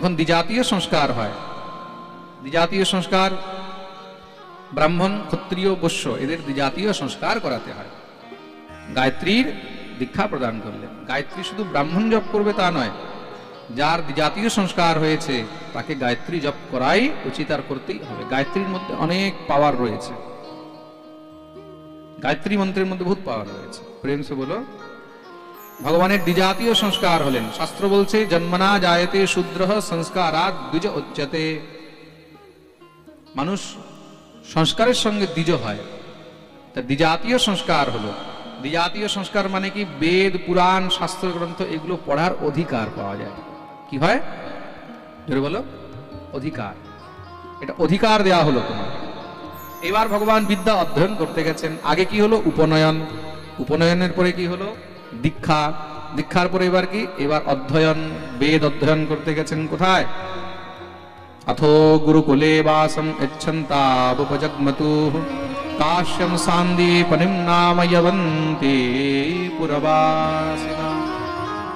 যখন দ্বিজাতীয় সংস্কার হয়, দ্বিজাতীয় সংস্কার ব্রাহ্মণ, ক্ষত্রিয়, বৈশ্য এদের দ্বিজাতীয় সংস্কার করাতে হয়। গায়ত্রীর দীক্ষা প্রদান করলেন। গায়ত্রী শুধু ব্রাহ্মণ জপ করবে তা নয়, যার দ্বিজাতীয় সংস্কার হয়েছে তাকে গায়ত্রী জপ করাই উচিত, আর করতেই হবে। গায়ত্রীর মধ্যে অনেক পাওয়ার রয়েছে, গায়ত্রী মন্ত্রের মধ্যে বহুত পাওয়ার রয়েছে। প্রেম সে বলো। ভগবানের দ্বিজাতীয় সংস্কার হলেন। শাস্ত্র বলছে জন্মনা জায়তে শূদ্রঃ সংস্কারাৎ দ্বিজ উচ্যতে। মানুষ সংস্কারের সঙ্গে দ্বিজ হয়, তা দ্বিজাতীয় সংস্কার হলো। দ্বিজাতীয় সংস্কার মানে কি? বেদ, পুরাণ, শাস্ত্র গ্রন্থ এগুলো পড়ার অধিকার পাওয়া যায়। কি হয়? জোরে বলো। অধিকার। এটা অধিকার দেয়া হলো তোমার। এবার ভগবান বিদ্যা অধ্যয়ন করতে গেছেন। আগে কি হলো? উপনয়ন। উপনয়নের পরে কি হলো? দীক্ষা। দীক্ষার পরে এবার কি? এবার অধ্যয়ন, বেদ অধ্যয়ন করতে গেছেন। কোথায়? अथो गुरुकुले वासं यच्छन्तावुपजग्मतुः काश्यं सान्दीपनिं नाम यवन्ती पुरवासिना।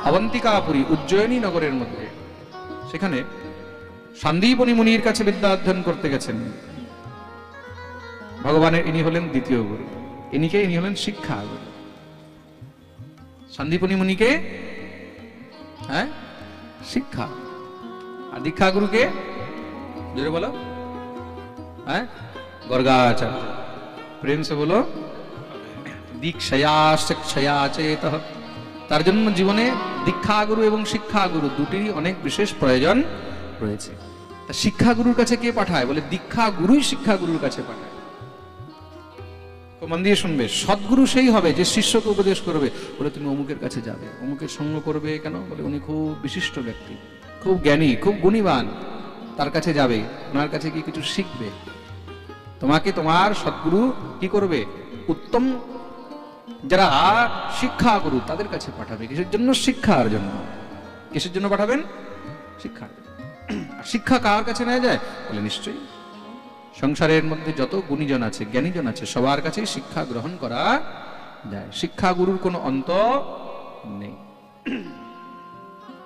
अवन्तिकापुरी उज्जयिनी नगरेर मধ্যে, সেখানে সান্দীপনী মুনির কাছে বিদ্যা অধ্যয়ন করতে গেছেন ভগবানের। ইনি হলেন দ্বিতীয় গুরু। ইনি হলেন শিক্ষা গুরু। সান্দীপনী মুনিকে শিক্ষা, আর দীক্ষা গুরুকে জোরে বলো গর্গাচার্য। প্রেম সে বলো। দীক্ষয়া শিক্ষয়া চেতঃ। তার জন্য জীবনে দীক্ষা গুরু এবং শিক্ষা গুরু দুটিরই অনেক বিশেষ প্রয়োজন রয়েছে। তা শিক্ষা গুরুর কাছে কে পাঠায়? বলে দীক্ষা গুরুই শিক্ষা গুরুর কাছে পাঠায়। মন দিয়ে শুনবে। সদ্গুরু সেই হবে যে শিষ্যকে উপদেশ করবে, বলে তুমি অমুকের কাছে যাবে, অমুকের সঙ্গ করবে। কেন? বলে উনি খুব বিশিষ্ট ব্যক্তি, খুব জ্ঞানী, খুব গুণীবান, তার কাছে যাবে, ওনার কাছে গিয়ে কিছু শিখবে। তোমাকে তোমার সদ্গুরু কি করবে? উত্তম যারা শিক্ষা গুরু তাদের কাছে পাঠাবে। কিসের জন্য? শিক্ষার জন্য। কিসের জন্য পাঠাবেন? শিক্ষার জন্য। শিক্ষা কার কাছে নেওয়া যায়? বলে নিশ্চয়ই সংসারের মধ্যে যত গুণীজন আছে, জ্ঞানীজন আছে, সবার কাছেই শিক্ষা গ্রহণ করা যায়। শিক্ষা গুরুর কোনো অন্ত নেই।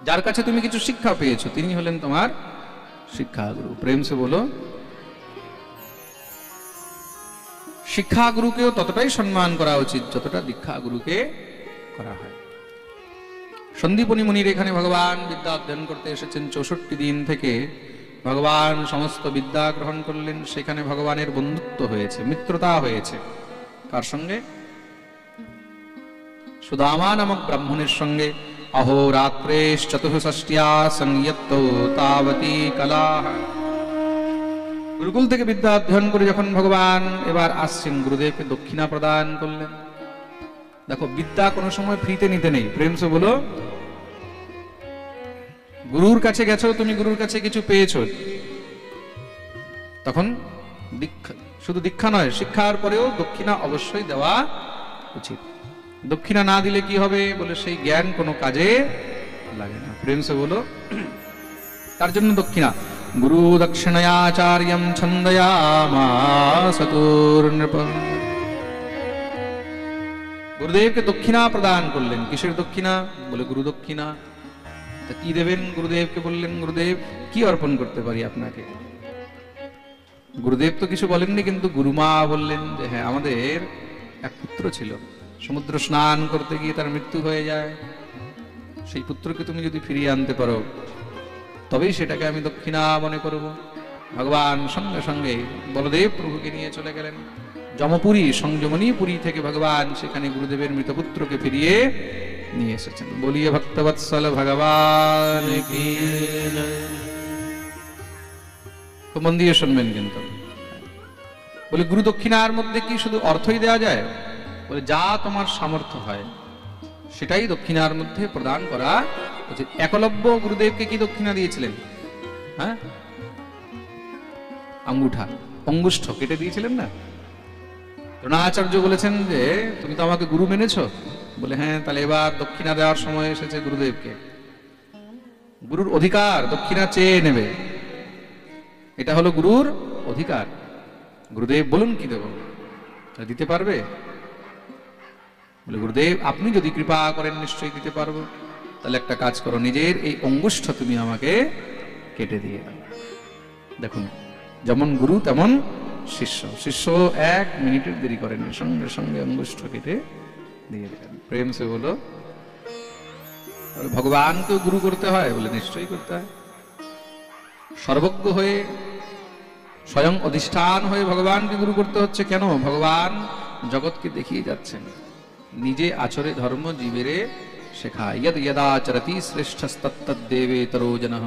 যার কাছে তুমি কিছু শিক্ষা পেয়েছো তিনি হলেন তোমার শিক্ষা গুরু। প্রেম সে বলো। শিক্ষা গুরুকেও ততটাই সম্মান করা উচিত যতটা দীক্ষা গুরুকে করা হয়। সন্দীপনী মুনির এখানে ভগবান বিদ্যা অধ্যয়ন করতে এসেছেন। 64 দিন থেকে ভগবান সমস্ত বিদ্যা গ্রহণ করলেন। সেখানে ভগবানের বন্ধুত্ব হয়েছে, মিত্রতা হয়েছে। কার সঙ্গে? সুদামা নামক ব্রাহ্মণের সঙ্গে। अहोरात्रेश् चतुःषष्ट्या संयत्तो तावती कला। গুরুকুল থেকে বিদ্যা অধ্যয়ন করে যখন ভগবান এবার আসছেন, গুরুদেবকে দক্ষিণা প্রদান করলেন। দেখো, বিদ্যা কোনো সময় ফ্রিতে নিতে নেই। প্রেম সে বলো। গুরুর কাছে গেছো, তুমি গুরুর কাছে কিছু পেয়েছো, তখন দীক্ষা, শুধু দীক্ষা নয়, শিক্ষার পরেও দক্ষিণা অবশ্যই দেওয়া উচিত। দক্ষিণা না দিলে কি হবে? বলে সেই জ্ঞান কোনো কাজে লাগে না। প্রেম সে বলো। তার জন্য দক্ষিণা। গুরু দক্ষিণাচার্যম ছন্দয়ামাসতুর্নৃপম। গুরুদেবকে দক্ষিণা প্রদান করলেন। কিসের দক্ষিণা? বলে গুরু দক্ষিণা। তা কি দেবেন? গুরুদেবকে বললেন, গুরুদেব কি অর্পণ করতে পারি আপনাকে? গুরুদেব তো কিছু বলেননি, কিন্তু গুরুমা বললেন যে হ্যাঁ, আমাদের এক পুত্র ছিল, সমুদ্র স্নান করতে গিয়ে তার মৃত্যু হয়ে যায়। সেই পুত্রকে তুমি যদি ফিরিয়ে আনতে পারো তবেই সেটাকে আমি দক্ষিণা মনে করব। ভগবান সঙ্গে সঙ্গে বলদেব প্রভুকে নিয়ে চলে গেলেন যমপুরী, সংযমনীপুরী থেকে ভগবান সেখানে গুরুদেবের মৃত পুত্রকে ফিরিয়ে নিয়ে এসেছেন। বলিয়ে ভক্তবৎসল ভগবান কি। খুব মন দিয়ে শুনবেন কিন্তু। বলে গুরু দক্ষিণার মধ্যে কি শুধু অর্থই দেওয়া যায়? বলে যা তোমার সামর্থ্য হয় সেটাই দক্ষিণার মধ্যে প্রদান করা উচিত। একলব্য গুরুদেবকে কি দক্ষিণা দিয়েছিলেন? হ্যাঁ, আঙ্গুঠা, অঙ্গুষ্ঠ কেটে দিয়েছিলেন না? দ্রোণাচার্য বলেছেন যে তুমি তো আমাকে গুরু মেনেছো। বলে হ্যাঁ, তাহলে এবার দক্ষিণা দেওয়ার সময় এসেছে গুরুদেবকে। গুরুর অধিকার দক্ষিণা চেয়ে নেবে, এটা হলো গুরুর অধিকার। গুরুদেব বলুন কি দেব, দিতে পারবে? বলে গুরুদেব আপনি যদি কৃপা করেন নিশ্চয়ই দিতে পারবো। তাহলে একটা কাজ করো, নিজের এই অঙ্গুষ্ঠ তুমি আমাকে কেটে দিয়ে দেয়। দেখুন, যেমন গুরু তেমন শিষ্য। শিষ্য 1 মিনিটের দেরি করেন, সঙ্গে সঙ্গে অঙ্গুষ্ঠ কেটে দিয়ে দেন। প্রেম সে বলো, ভগবানকেও গুরু করতে হয় বলে নিশ্চয়ই করতে হয়। সর্বজ্ঞ হয়ে স্বয়ং অধিষ্ঠান হয়ে ভগবানকে গুরু করতে হচ্ছে কেন? ভগবান জগৎকে দেখিয়ে যাচ্ছেন, নিজে আচরে ধর্ম জীবেরে শেখায়। ইয়দ ইয়দাচরতি শ্রেষ্ঠস্তত্তদ্দেবেতরো জনঃ।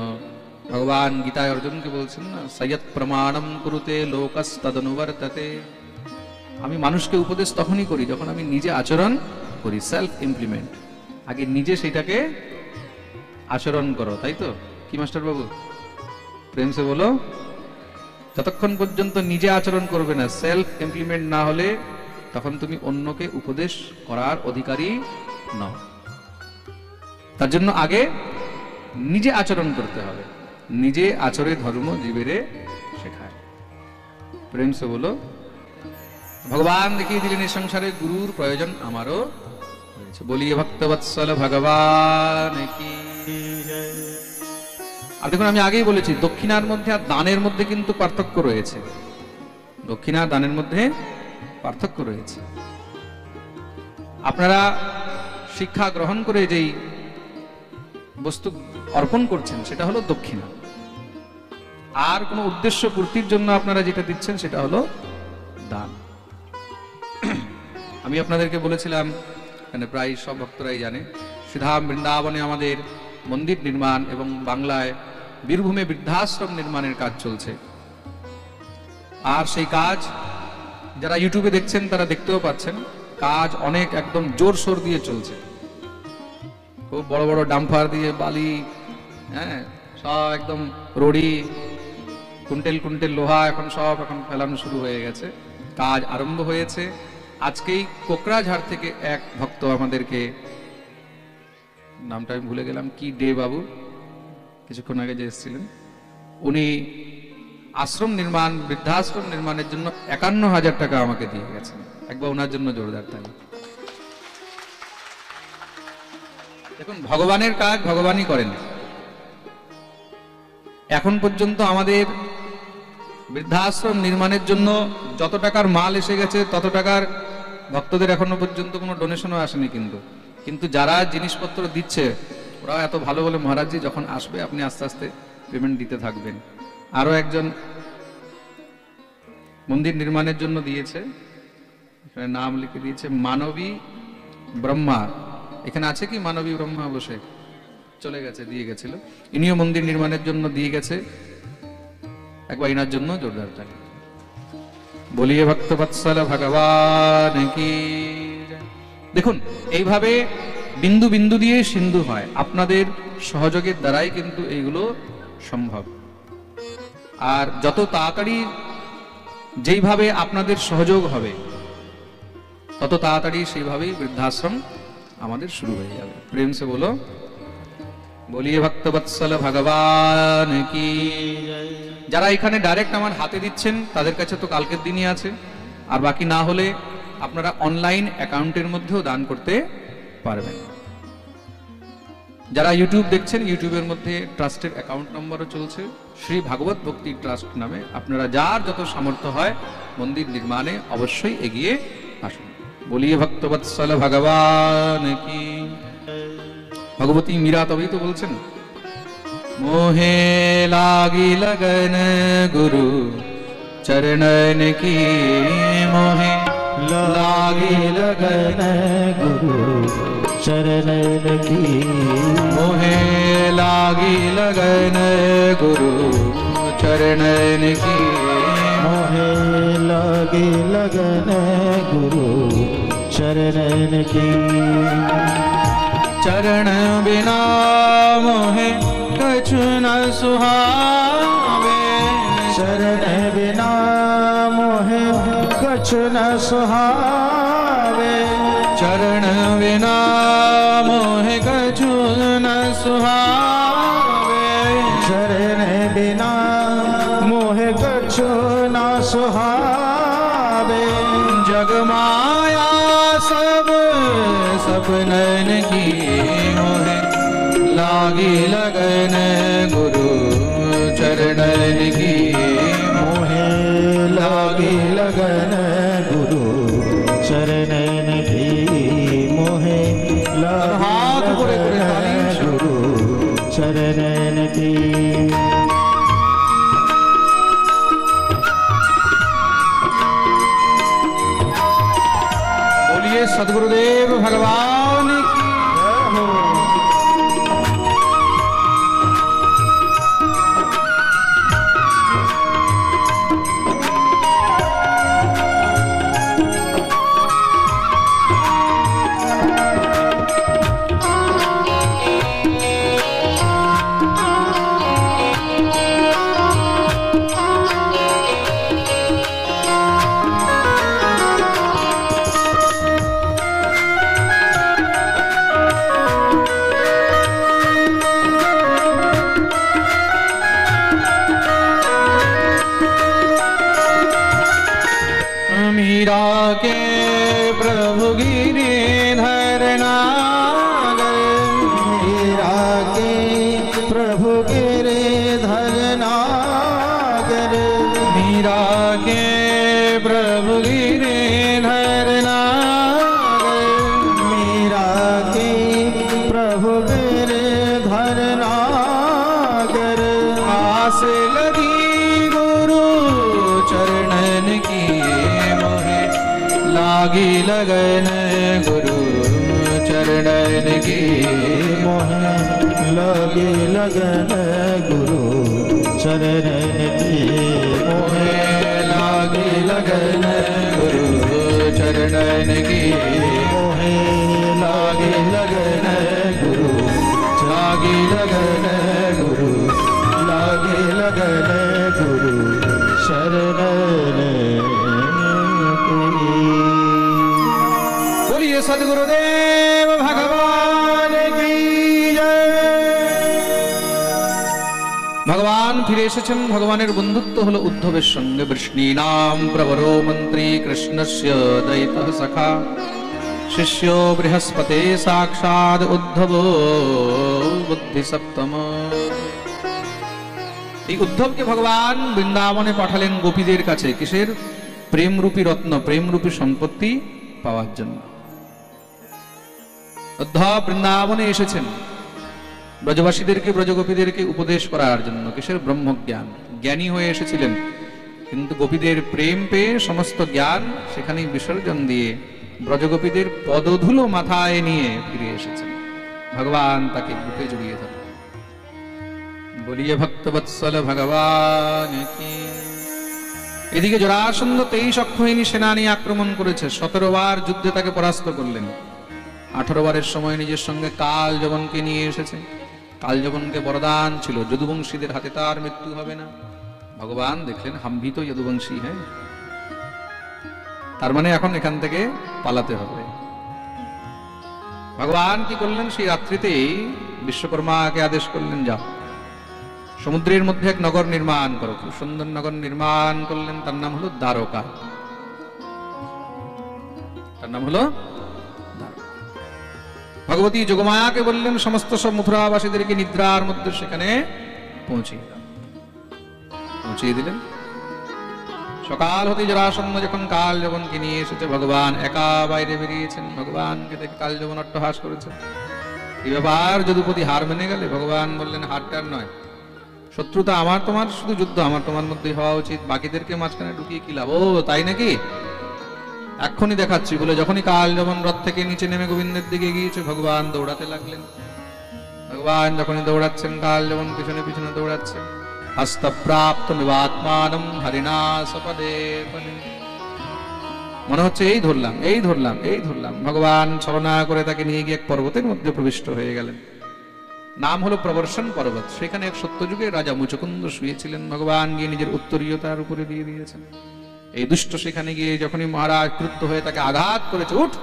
ভগবান গীতায় অর্জুনকে বলছেন না, সয়ৎ প্রমাণম কুরুতে লোকস্তদনুবর্ততে। আমি মানুষকে উপদেশ তখনই করি যখন আমি নিজে আচরণ করি, সেলফ ইমপ্লিমেন্ট। আগে নিজে সেটাকে আচরণ করো, তাই তো? কি মাস্টার বাবু, প্রেম সে বলো, যতক্ষণ পর্যন্ত নিজে আচরণ করবে না, সেলফ ইমপ্লিমেন্ট না হলে, তখন তুমি অন্যকে উপদেশ করার অধিকারী নও। তার জন্য আগে নিজে আচরণ করতে হবে। নিজে আচরে ধর্ম জীবেরে শেখায়। প্রেম সে বলো, ভগবান দেখিয়ে দিলেন এই সংসারে গুরুর প্রয়োজন আমারও হয়েছে। বলিয়ে ভক্তবৎসল ভগবান কি। আর দেখুন, আমি আগেই বলেছি, দক্ষিণার মধ্যে আর দানের মধ্যে কিন্তু পার্থক্য রয়েছে। দক্ষিণা দানের মধ্যে পার্থক্য রয়েছে। আপনারা শিক্ষা গ্রহণ করে যেই বস্তু অর্পণ করছেন সেটা হলো দক্ষিণা, আর কোনো উদ্দেশ্য পূর্তির জন্য আপনারা যেটা দিচ্ছেন সেটা হলো দান। আমি আপনাদেরকে বলেছিলাম, এখানে প্রায় সব ভক্তরাই জানে, শ্রীধাম বৃন্দাবনে আমাদের মন্দির নির্মাণ এবং বাংলায় বীরভূমে বৃদ্ধাশ্রম নির্মাণের কাজ চলছে। আর সেই কাজ যারা ইউটিউবে দেখছেন তারা দেখতেও পাচ্ছেন, কাজ অনেক একদম জোরশোর দিয়ে চলছে। খুব বড় বড় ডাম্পার দিয়ে বালি, হ্যাঁ, সব একদম রড়ি, কুইন্টেল কুইন্টেল লোহা এখন ফেলানো শুরু হয়ে গেছে। কাজ আরম্ভ হয়েছে। আজকেই কোকরাঝাড় থেকে এক ভক্ত আমাদেরকে, নামটা আমি ভুলে গেলাম, কি ডে বাবু, কিছুক্ষণ আগে যে এসেছিলেন, উনি আশ্রম নির্মাণ, বৃদ্ধাশ্রম নির্মাণের জন্য 51,000 টাকা আমাকে দিয়ে গেছেন। একবার ওনার জন্য জোরদার তালি। দেখুন, ভগবানের কাজ ভগবানই করেন। এখন পর্যন্ত আমাদের বৃদ্ধাশ্রম নির্মাণের জন্য যত টাকার মাল এসে গেছে তত টাকার ভক্তদের এখনো পর্যন্ত কোনো ডোনেশনও আসেনি। কিন্তু যারা জিনিসপত্র দিচ্ছে ওরা এত ভালো বলে, মহারাজজি যখন আসবে আপনি আস্তে আস্তে পেমেন্ট দিতে থাকবেন। আরো একজন মন্দির নির্মাণের জন্য দিয়েছে, এখানে নাম লিখে দিয়েছে মানবী ব্রহ্মা। এখানে আছে কি মানবী ব্রহ্মা? বসে চলে গেছে, দিয়ে গেছিল। ইনিও মন্দির নির্মাণের জন্য দিয়ে গেছে। একবার ইনার জন্য জোরদার তালি। বলিয়ে ভক্তবৎসল ভগবান কি। দেখুন, এইভাবে বিন্দু বিন্দু দিয়ে সিন্ধু হয়। আপনাদের সহযোগের দ্বারাই কিন্তু এইগুলো সম্ভব। আর যত তাড়াতাড়ি যেইভাবে আপনাদের সহযোগ হবে তত তাড়াতাড়ি সেইভাবেই বৃদ্ধাশ্রম আমাদের শুরু হয়ে যাবে। প্রেম সে বলো, বলিয়ে ভক্তবৎসল ভগবান কি। যারা এখানে ডাইরেক্ট আমার হাতে দিচ্ছেন তাদের কাছে তো কালকের দিনই আছে, আর বাকি না হলে আপনারা অনলাইন অ্যাকাউন্টের মধ্যেও দান করতে পারবেন। যারা ইউটিউব দেখছেন, ইউটিউবের মধ্যে ট্রাস্টের অ্যাকাউন্ট নম্বরও চলছে, শ্রী ভাগবত ভক্তি ট্রাস্ট নামে। আপনারা যার যত সামর্থ্য হয় মন্দির নির্মাণে অবশ্যই এগিয়ে আসুন। বলিয়ে ভক্তবৎসল ভগবান কি। ভগবতী মীরা তবেই তো বলছেন, মোহে লাগি লগন গুরু চরণন কি। মোহে লাগি লগন গুরু চরণন কি। মোহে লাগি লগন গুরু চরণন কি। মোহে লাগি লগন গুরু চরণন কি। चरण बिना मोहे कछु न सुहावे। चरण बिना मोहे कछु न सुहावे। चरण बिना मोहे कछु न सुहावे। चरण बिना मोहे कछु न सुहावे। जग माया सब सपनन की। मोहे लागी लगन गुरु चरणन की मोहे लागे लगन गुरु चरणन की मोहे हाथ लागे করে করে लगन তালি সহ। गुरु चरणन की बोलिए सद्गुरुदेव भगवान की मीरा के प्रभु गिरिधर नागर मीरा के प्रभु गिरिधर नागर मीरा के प्रभु गिरिधर नागर मीरा के प्रभु गिरिधर नागर आस लगी गुरु चरणन की मोहे लागी लगन गुरु चरणन की मोहे लगे लगन गुरु चरणन की मोहे लागी लगन गुरु चरणन की मोहे लागी लगन गुरु लागी लगन गुरु लागे लगन गुरु शरणन की बोलिए सद्गुरुदेव भगवान की जय। ভগবান ফিরে এসেছেন। ভগবানের বন্ধুত্ব হলো উদ্ধবের সঙ্গে। বৃষ্ণীনাম প্রবরো মন্ত্রী কৃষ্ণস্য দয়িতঃ সখা শিষ্য বৃহস্পতে সাক্ষাৎ উদ্ধব বুদ্ধি সপ্তম। এই উদ্ধবকে ভগবান বৃন্দাবনে পাঠালেন গোপীদের কাছে, কিসের? প্রেমরূপী রত্ন, প্রেমরূপী সম্পত্তি পাওয়ার জন্য। উদ্ধব বৃন্দাবনে এসেছেন ব্রজবাসীদেরকে, ব্রজগোপীদেরকে উপদেশ করার জন্য। কিসের? ব্রহ্মজ্ঞান। জ্ঞানী হয়ে এসেছিলেন, কিন্তু গোপীদের প্রেম পেয়ে সমস্ত জ্ঞান সেখানেই বিসর্জন দিয়ে ব্রজগোপীদের পদধূলো মাথায় নিয়ে ফিরে এসেছেন। ভগবান তাকে বুকে জড়িয়ে ধরেন। বলিয়ে ভক্তবৎসল ভগবান কি। এদিকে জরাসন্ধ 23 অক্ষৌহিনী সেনা নিয়ে আক্রমণ করেছে। 17 বার যুদ্ধে তাকে পরাস্ত করলেন। 18 বারের সময় নিজের সঙ্গে কাল যবনকে নিয়ে এসেছে। কাল যবনকে বরদান ছিল যদুবংশীদের হাতে তার মৃত্যু হবে না। ভগবান দেখলেন হাম ভি তো যদুবংশী হ্যাঁ, তার মানে এখন এখান থেকে পালাতে হবে। ভগবান কি করলেন? সেই রাত্রিতেই বিশ্বকর্মাকে আদেশ করলেন, যাও সমুদ্রের মধ্যে এক নগর নির্মাণ করো। খুব সুন্দর নগর নির্মাণ করলেন, তার নাম হলো দ্বারকা। তার নাম হলো দ্বারকা। ভগবতী যোগমায়াকে বললেন সমস্ত সব মথুরাবাসীদেরকে নিদ্রার মধ্যে সেখানে পৌঁছিয়ে দিলেন। সকাল হতে জরাসন্ধ যখন কাল যবনকে নিয়ে এসেছে, ভগবান একা বাইরে বেরিয়েছেন। ভগবানকে দেখে কাল যবন অট্টহাস করেছে। এই ব্যাপার যদুপতি হার মেনে গেলে ভগবান বললেন, হারটার নয়, শত্রুতা আমার তোমার, শুধু যুদ্ধ আমার তোমার মধ্যে হওয়া উচিত, বাকিদেরকে মাঝখানে ঢুকিয়ে কি লাভ? ও তাই নাকি, এক্ষুনি দেখাচ্ছি বলে যখনই কাল যবন রথ থেকে নিচে নেমে গোবিন্দের দিকে গিয়েছে, ভগবান দৌড়াতে লাগলেন। ভগবান যখনই দৌড়াচ্ছেন, কাল যবন পিছনে পিছনে দৌড়াচ্ছে। হস্তপ্রাপ্ত মিবাত্মানম হরিণা সপদে পদে। মনে হচ্ছে এই ধরলাম, এই ধরলাম, এই ধরলাম। ভগবান ছলনা করে তাকে নিয়ে গিয়ে এক পর্বতের মধ্যে প্রবিষ্ট হয়ে গেলেন। নাম হলো প্রবর্ষণ পর্বত। সেখানে এক সত্যযুগে রাজা মুচকুন্দ শুয়েছিলেন। ভগবান গিয়ে নিজের উত্তরীয় তার উপরে দিয়ে দিয়েছেন। এই দুষ্ট সেখানে গিয়ে যখনই মহারাজ ক্রুদ্ধ হয়ে তাকে আঘাত করেছে, উঠ।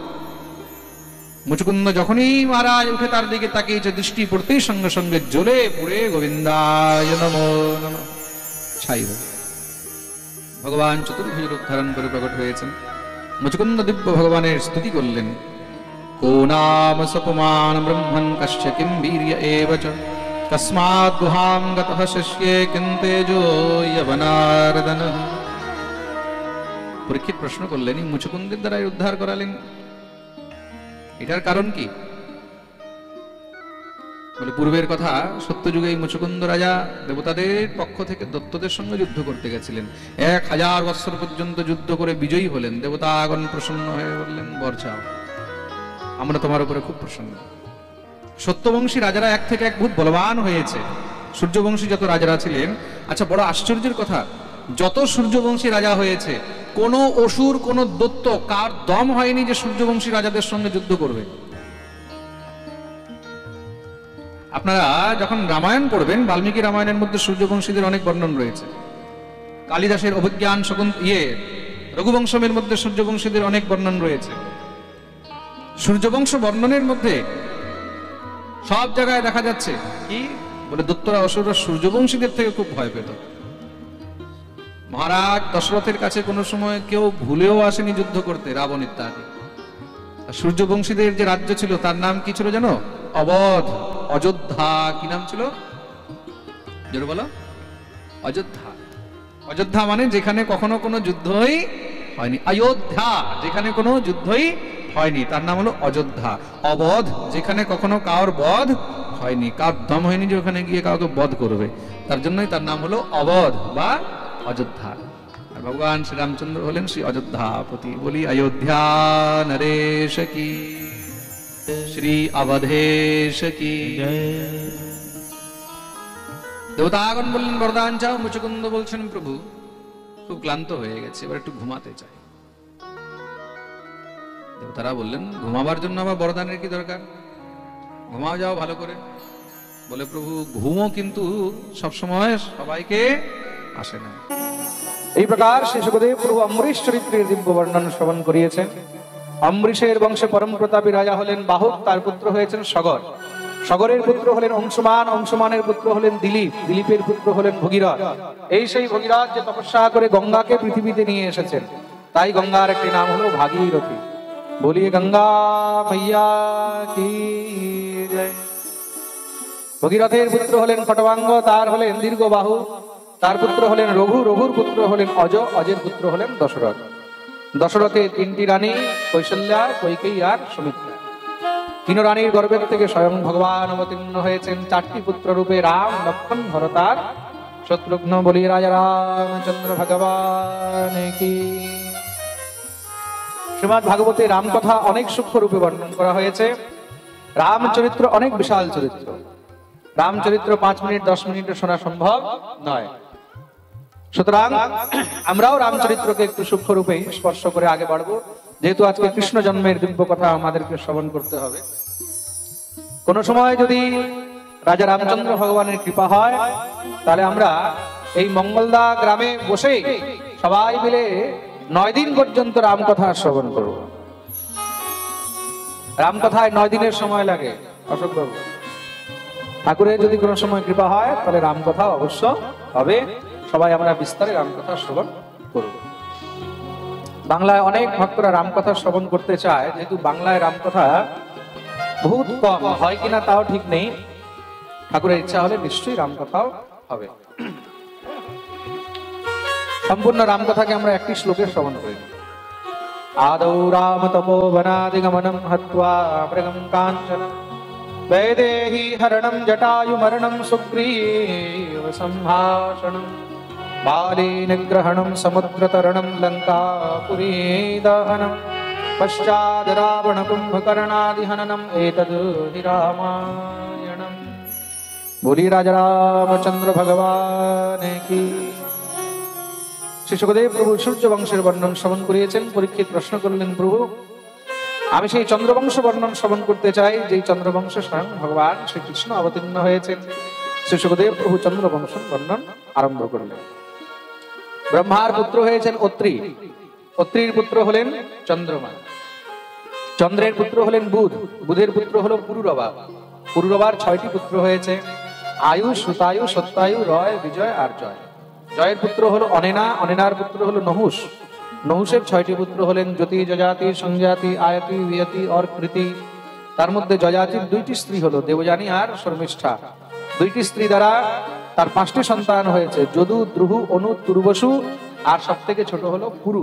মুচকুন্দ যখনই মহারাজ উঠে তার দিকে তাকিয়েছে, দৃষ্টি পড়তেই সঙ্গে সঙ্গে জ্বলে পুড়ে গোবিন্দায় নমো নমঃ ছাই হয়ে। ভগবান চতুর্ভুজ রূপ ধারণ করে প্রকট হয়েছেন। মুচকুন্দ দিব্য ভগবানের স্তুতি করলেন। को नाम सपमान ब्रह्मन् कस्य किं वीर्य एव च তস্মাৎ গুহাম গতঃ শিষ্যে কিং তেজো যবনার্দন। পরীক্ষিত প্রশ্ন করলেন, এই মুচুকুন্দের দ্বারা উদ্ধার করালেন, এটার কারণ কি? বলে পূর্বের কথা, সত্যযুগে এই মুচুকুন্দ রাজা দেবতাদের পক্ষ থেকে দত্তদের সঙ্গে যুদ্ধ করতে গেছিলেন। 1000 বৎসর পর্যন্ত যুদ্ধ করে বিজয়ী হলেন। দেবতাগণ প্রসন্ন হয়ে বললেন, বর চাও, আমরা তোমার উপরে খুব প্রসন্ন। সত্যবংশী রাজারা এক থেকে এক বহুত বলবান হয়েছে। সূর্যবংশী যত রাজারা ছিলেন, আচ্ছা বড় আশ্চর্যের কথা, যত সূর্যবংশী রাজা হয়েছে, কোন অসুর কোন দৈত্য কার দম হয়নি যে সূর্যবংশী রাজাদের সঙ্গে যুদ্ধ করবে। আপনারা যখন রামায়ণ পড়বেন, বাল্মীকি রামায়ণের মধ্যে সূর্যবংশীদের অনেক বর্ণন রয়েছে। কালিদাসের অভিজ্ঞান রঘুবংশমের মধ্যে সূর্যবংশীদের অনেক বর্ণন রয়েছে। সূর্যবংশ বর্ণনের মধ্যে সব জায়গায় দেখা যাচ্ছে কি বলে, দৈত্যরা অসুররা সূর্যবংশীদের থেকে খুব ভয় পেত। মহারাজ দশরথের কাছে কোনো সময় কেউ ভুলেও আসেনি যুদ্ধ করতে, রাবণ ইত্যাদি। সূর্যবংশীদের যে রাজ্য ছিল তার নাম কি ছিল জানো? অবধ, অযোধ্যা। কি নাম ছিল? জোরে বলো। অযোধ্যা। অযোধ্যা মানে যেখানে কখনো কোনো যুদ্ধই হয়নি। অযোধ্যা যেখানে কোনো যুদ্ধই হয়নি, তার নাম হলো অযোধ্যা। অবধ যেখানে কখনো কারোর বধ হয়নি, কার দম হয়নি যে ওখানে গিয়ে কাউকে বধ করবে, তার জন্যই তার নাম হলো অবধ বা অযোধ্যা। আর ভগবান শ্রীরামচন্দ্র হলেন শ্রী অযোধ্যাপতি। বলি অযোধ্যা নরেশ কি, শ্রী অবধেশ কি। দেবতাগণ বললেন, বরদান চাও। মুচুকুন্দ বলছেন, প্রভু খুব ক্লান্ত হয়ে গেছে, এবার একটু ঘুমাতে চাই। দেবতারা বললেন, ঘুমাবার জন্য আবার বরদানের কি দরকার? ঘুমাও যাও ভালো করে। বলে, প্রভু ঘুমও কিন্তু সবসময় সবাইকে আসে না। এই প্রকার শ্রী শুকদেব প্রভু অম্বরীশ চরিত্রের দিব্য বর্ণন শ্রবণ করিয়েছেন। অম্বরীশের বংশে পরম প্রতাপী রাজা হলেন বাহুক, তার পুত্র হয়েছেন সগর। সগরের পুত্র হলেন অংশুমান, অংশুমানের পুত্র হলেন দিলীপ, দিলীপের পুত্র হলেন ভগীরথ। এই সেই ভগীরথ যে তপস্যা করে গঙ্গাকে পৃথিবীতে নিয়ে এসেছেন, তাই গঙ্গার একটি নাম হলো ভাগীরথী। বলিয়ে গঙ্গা মাইয়া কি জয়। ভগীরথের পুত্র হলেন খটবাঙ্গ, তার হলেন দীর্ঘবাহু, তার পুত্র হলেন রঘু, রঘুর পুত্র হলেন অজ, অজের পুত্র হলেন দশরথ। দশরথের 3টি রানী, কৌশল্যা, কৈকেয়ী আর সুমিত্রা। 3 রানীর গর্ভের থেকে স্বয়ং ভগবান অবতীর্ণ হয়েছেন 4টি পুত্র রূপে, রাম, লক্ষ্মণ, ভরত আর শত্রুঘ্ন। বলি রাজা রামচন্দ্র ভগবান কি। শ্রীমদ্ ভাগবতে রামকথা অনেক সূক্ষ্ম রূপে বর্ণন করা হয়েছে। রামচরিত্র অনেক বিশাল চরিত্র। রামচরিত্র 5 মিনিট 10 মিনিটে শোনা সম্ভব নয়। সুতরাং আমরাও রামচরিত্রকে একটু সূক্ষ্ম রূপে স্পর্শ করে আগে বাড়বো, যেহেতু আজকে কৃষ্ণ জন্মের দিব্য কথা আমাদেরকে শ্রবণ করতে হবে। কোন সময় যদি রাজা রামচন্দ্র ভগবানের কৃপা হয়, তাহলে আমরা এই মঙ্গলদা গ্রামে বসে সবাই মিলে 9 দিন পর্যন্ত রামকথা শ্রবণ করব। রামকথায় 9 দিনের সময় লাগে। অশোক বাবু, ঠাকুরের যদি কোনো সময় কৃপা হয় তাহলে রামকথা অবশ্য হবে। সবাই আমরা বিস্তারে রামকথা শ্রবণ করব। বাংলায় অনেক ভক্তরা রামকথা শ্রবণ করতে চায়, যেহেতু বাংলায় রামকথা বহুত কম হয় কিনা তাও ঠিক নেই। ঠাকুরের ইচ্ছা হলে নিশ্চয়ই রামকথাও হবে। সম্পূর্ণ রামকথাকে আমরা একটি শ্লোকে শ্রবণ করি। আদৌ রাম তপোবনাদিগমনম হত্বা মৃগম কাঞ্চন বৈদেহি হরণম জটায়ু মরণম সুগ্রীব সম্ভাষণম বালি নিগ্রহণম সমুদ্রতরণম লঙ্কাপুরী দহনম পশ্চাদ রাবণ কুম্ভকর্ণাদিহননম এতদ হি রামায়ণম। বলি রাজা রামচন্দ্র ভগবান কি। শ্রী শুকদেব প্রভু সূর্য বংশের বর্ণন শ্রবণ করিয়েছেন। পরীক্ষিত প্রশ্ন করলেন, প্রভু আমি সেই চন্দ্রবংশ বর্ণন শ্রবণ করতে চাই, যেই চন্দ্রবংশে স্বয়ং ভগবান শ্রীকৃষ্ণ অবতীর্ণ হয়েছেন। শ্রী শুকদেব প্রভু চন্দ্রবংশ বর্ণন আরম্ভ করলেন। ব্রহ্মার পুত্র হয়েছেন অত্রি, অত্রির পুত্র হলেন চন্দ্রমা, চন্দ্রের পুত্র হলেন বুধ, বুধের পুত্র হলো পুরুরবা, পুরুরবার 6টি পুত্র হয়েছে, আয়ু, সুতায়ু, সত্যায়ু, রয়, বিজয় আর জয়। জয়ের পুত্র হলো অনেনা, অনেনার পুত্র হলো নহুষ, নহুষের 6টি পুত্র হলেন জ্যোতি, যজাতি, সংজাতি, আয়তি, বিয়তি আর কৃতি। তার মধ্যে যজাতির 2টি স্ত্রী হলো দেবযানী আর শর্মিষ্ঠা। দুইটি স্ত্রী দ্বারা তার 5টি সন্তান হয়েছে, যদু, দ্রুহু, অনু, তুর্বসু, আর সব থেকে ছোট হলো পুরু।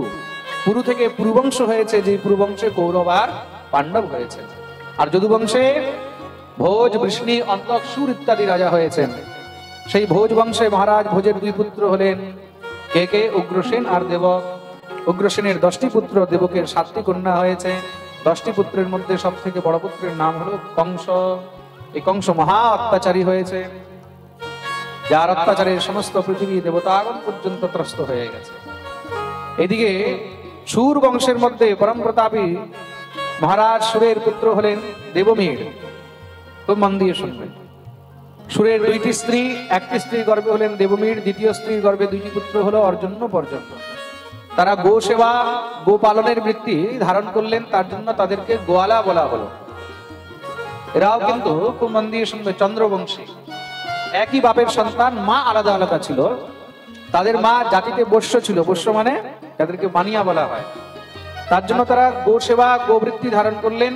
পুরু থেকে পুরুবংশ হয়েছে, যে পুরুবংশে কৌরব আর পাণ্ডব হয়েছে। আর যদুবংশে ভোজ, বৃষ্ণি, অন্তক, সুর ইত্যাদি রাজা হয়েছেন। সেই ভোজ বংশে মহারাজ ভোজের 2 পুত্র হলেন কে কে? উগ্রসেন আর দেবক। উগ্রসেনের 10টি পুত্র, দেবকের 7টি কন্যা হয়েছে। 10টি পুত্রের মধ্যে সব থেকে বড় পুত্রের নাম হলো কংস। এই কংস মহা অত্যাচারী হয়েছে, যার অত্যাচারের সমস্ত পৃথিবী দেবতাগণ পর্যন্ত ত্রস্ত হয়ে গেছে। এদিকে সুর বংশের মধ্যে পরম প্রতাপী মহারাজ সুরের পুত্র হলেন দেবমীর। খুব মন দিয়ে শুনবেন। সুরের 2টি স্ত্রী, 1টি স্ত্রীর গর্ভে হলেন দেবমীর, 2য় স্ত্রীর গর্ভে 2টি পুত্র হলো অর্জন্য, পর্যন্ত। তারা গো সেবা, গো পালনের বৃত্তি ধারণ করলেন, তার জন্য তাদেরকে গোয়ালা বলা হলো। এরাও কিন্তু খুব মন দিয়ে শুনবে চন্দ্রবংশী, একই বাপের সন্তান, মা আলাদা আলাদা ছিল। তাদের মা জাতিতে বৈশ্য ছিল, বৈশ্য মানে তাদেরকে বানিয়া বলা হয়। তার জন্য তারা গো সেবা, গোবৃত্তি ধারণ করলেন,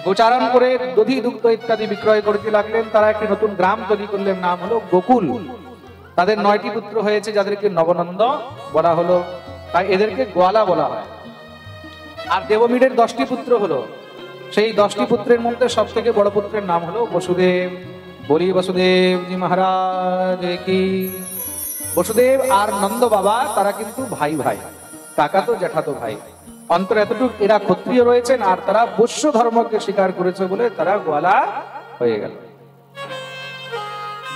গোচারণ করে দধি, দুগ্ধ ইত্যাদি বিক্রয় করতে লাগলেন। তারা একটি নতুন গ্রাম তৈরি করলেন, নাম হলো গোকুল। তাদের 9টি পুত্র হয়েছে, যাদেরকে নবনন্দ বলা হলো, তাই এদেরকে গোয়ালা বলা হয়। আর দেবমীরের 10টি পুত্র হলো, সেই 10টি পুত্রের মধ্যে সব থেকে বড় পুত্রের নাম হলো বসুদেব। বলি বসুদেব জি মহারাজ কি। বসুদেব আর নন্দ বাবা তারা কিন্তু ভাই ভাই, কাকা তো জ্যাঠাতো ভাই। অন্তর এতটুকু এরা ক্ষত্রিয় রয়েছেন, আর তারা বৈশ্য ধর্মকে স্বীকার করেছে বলে তারা গোয়ালা হয়ে গেল।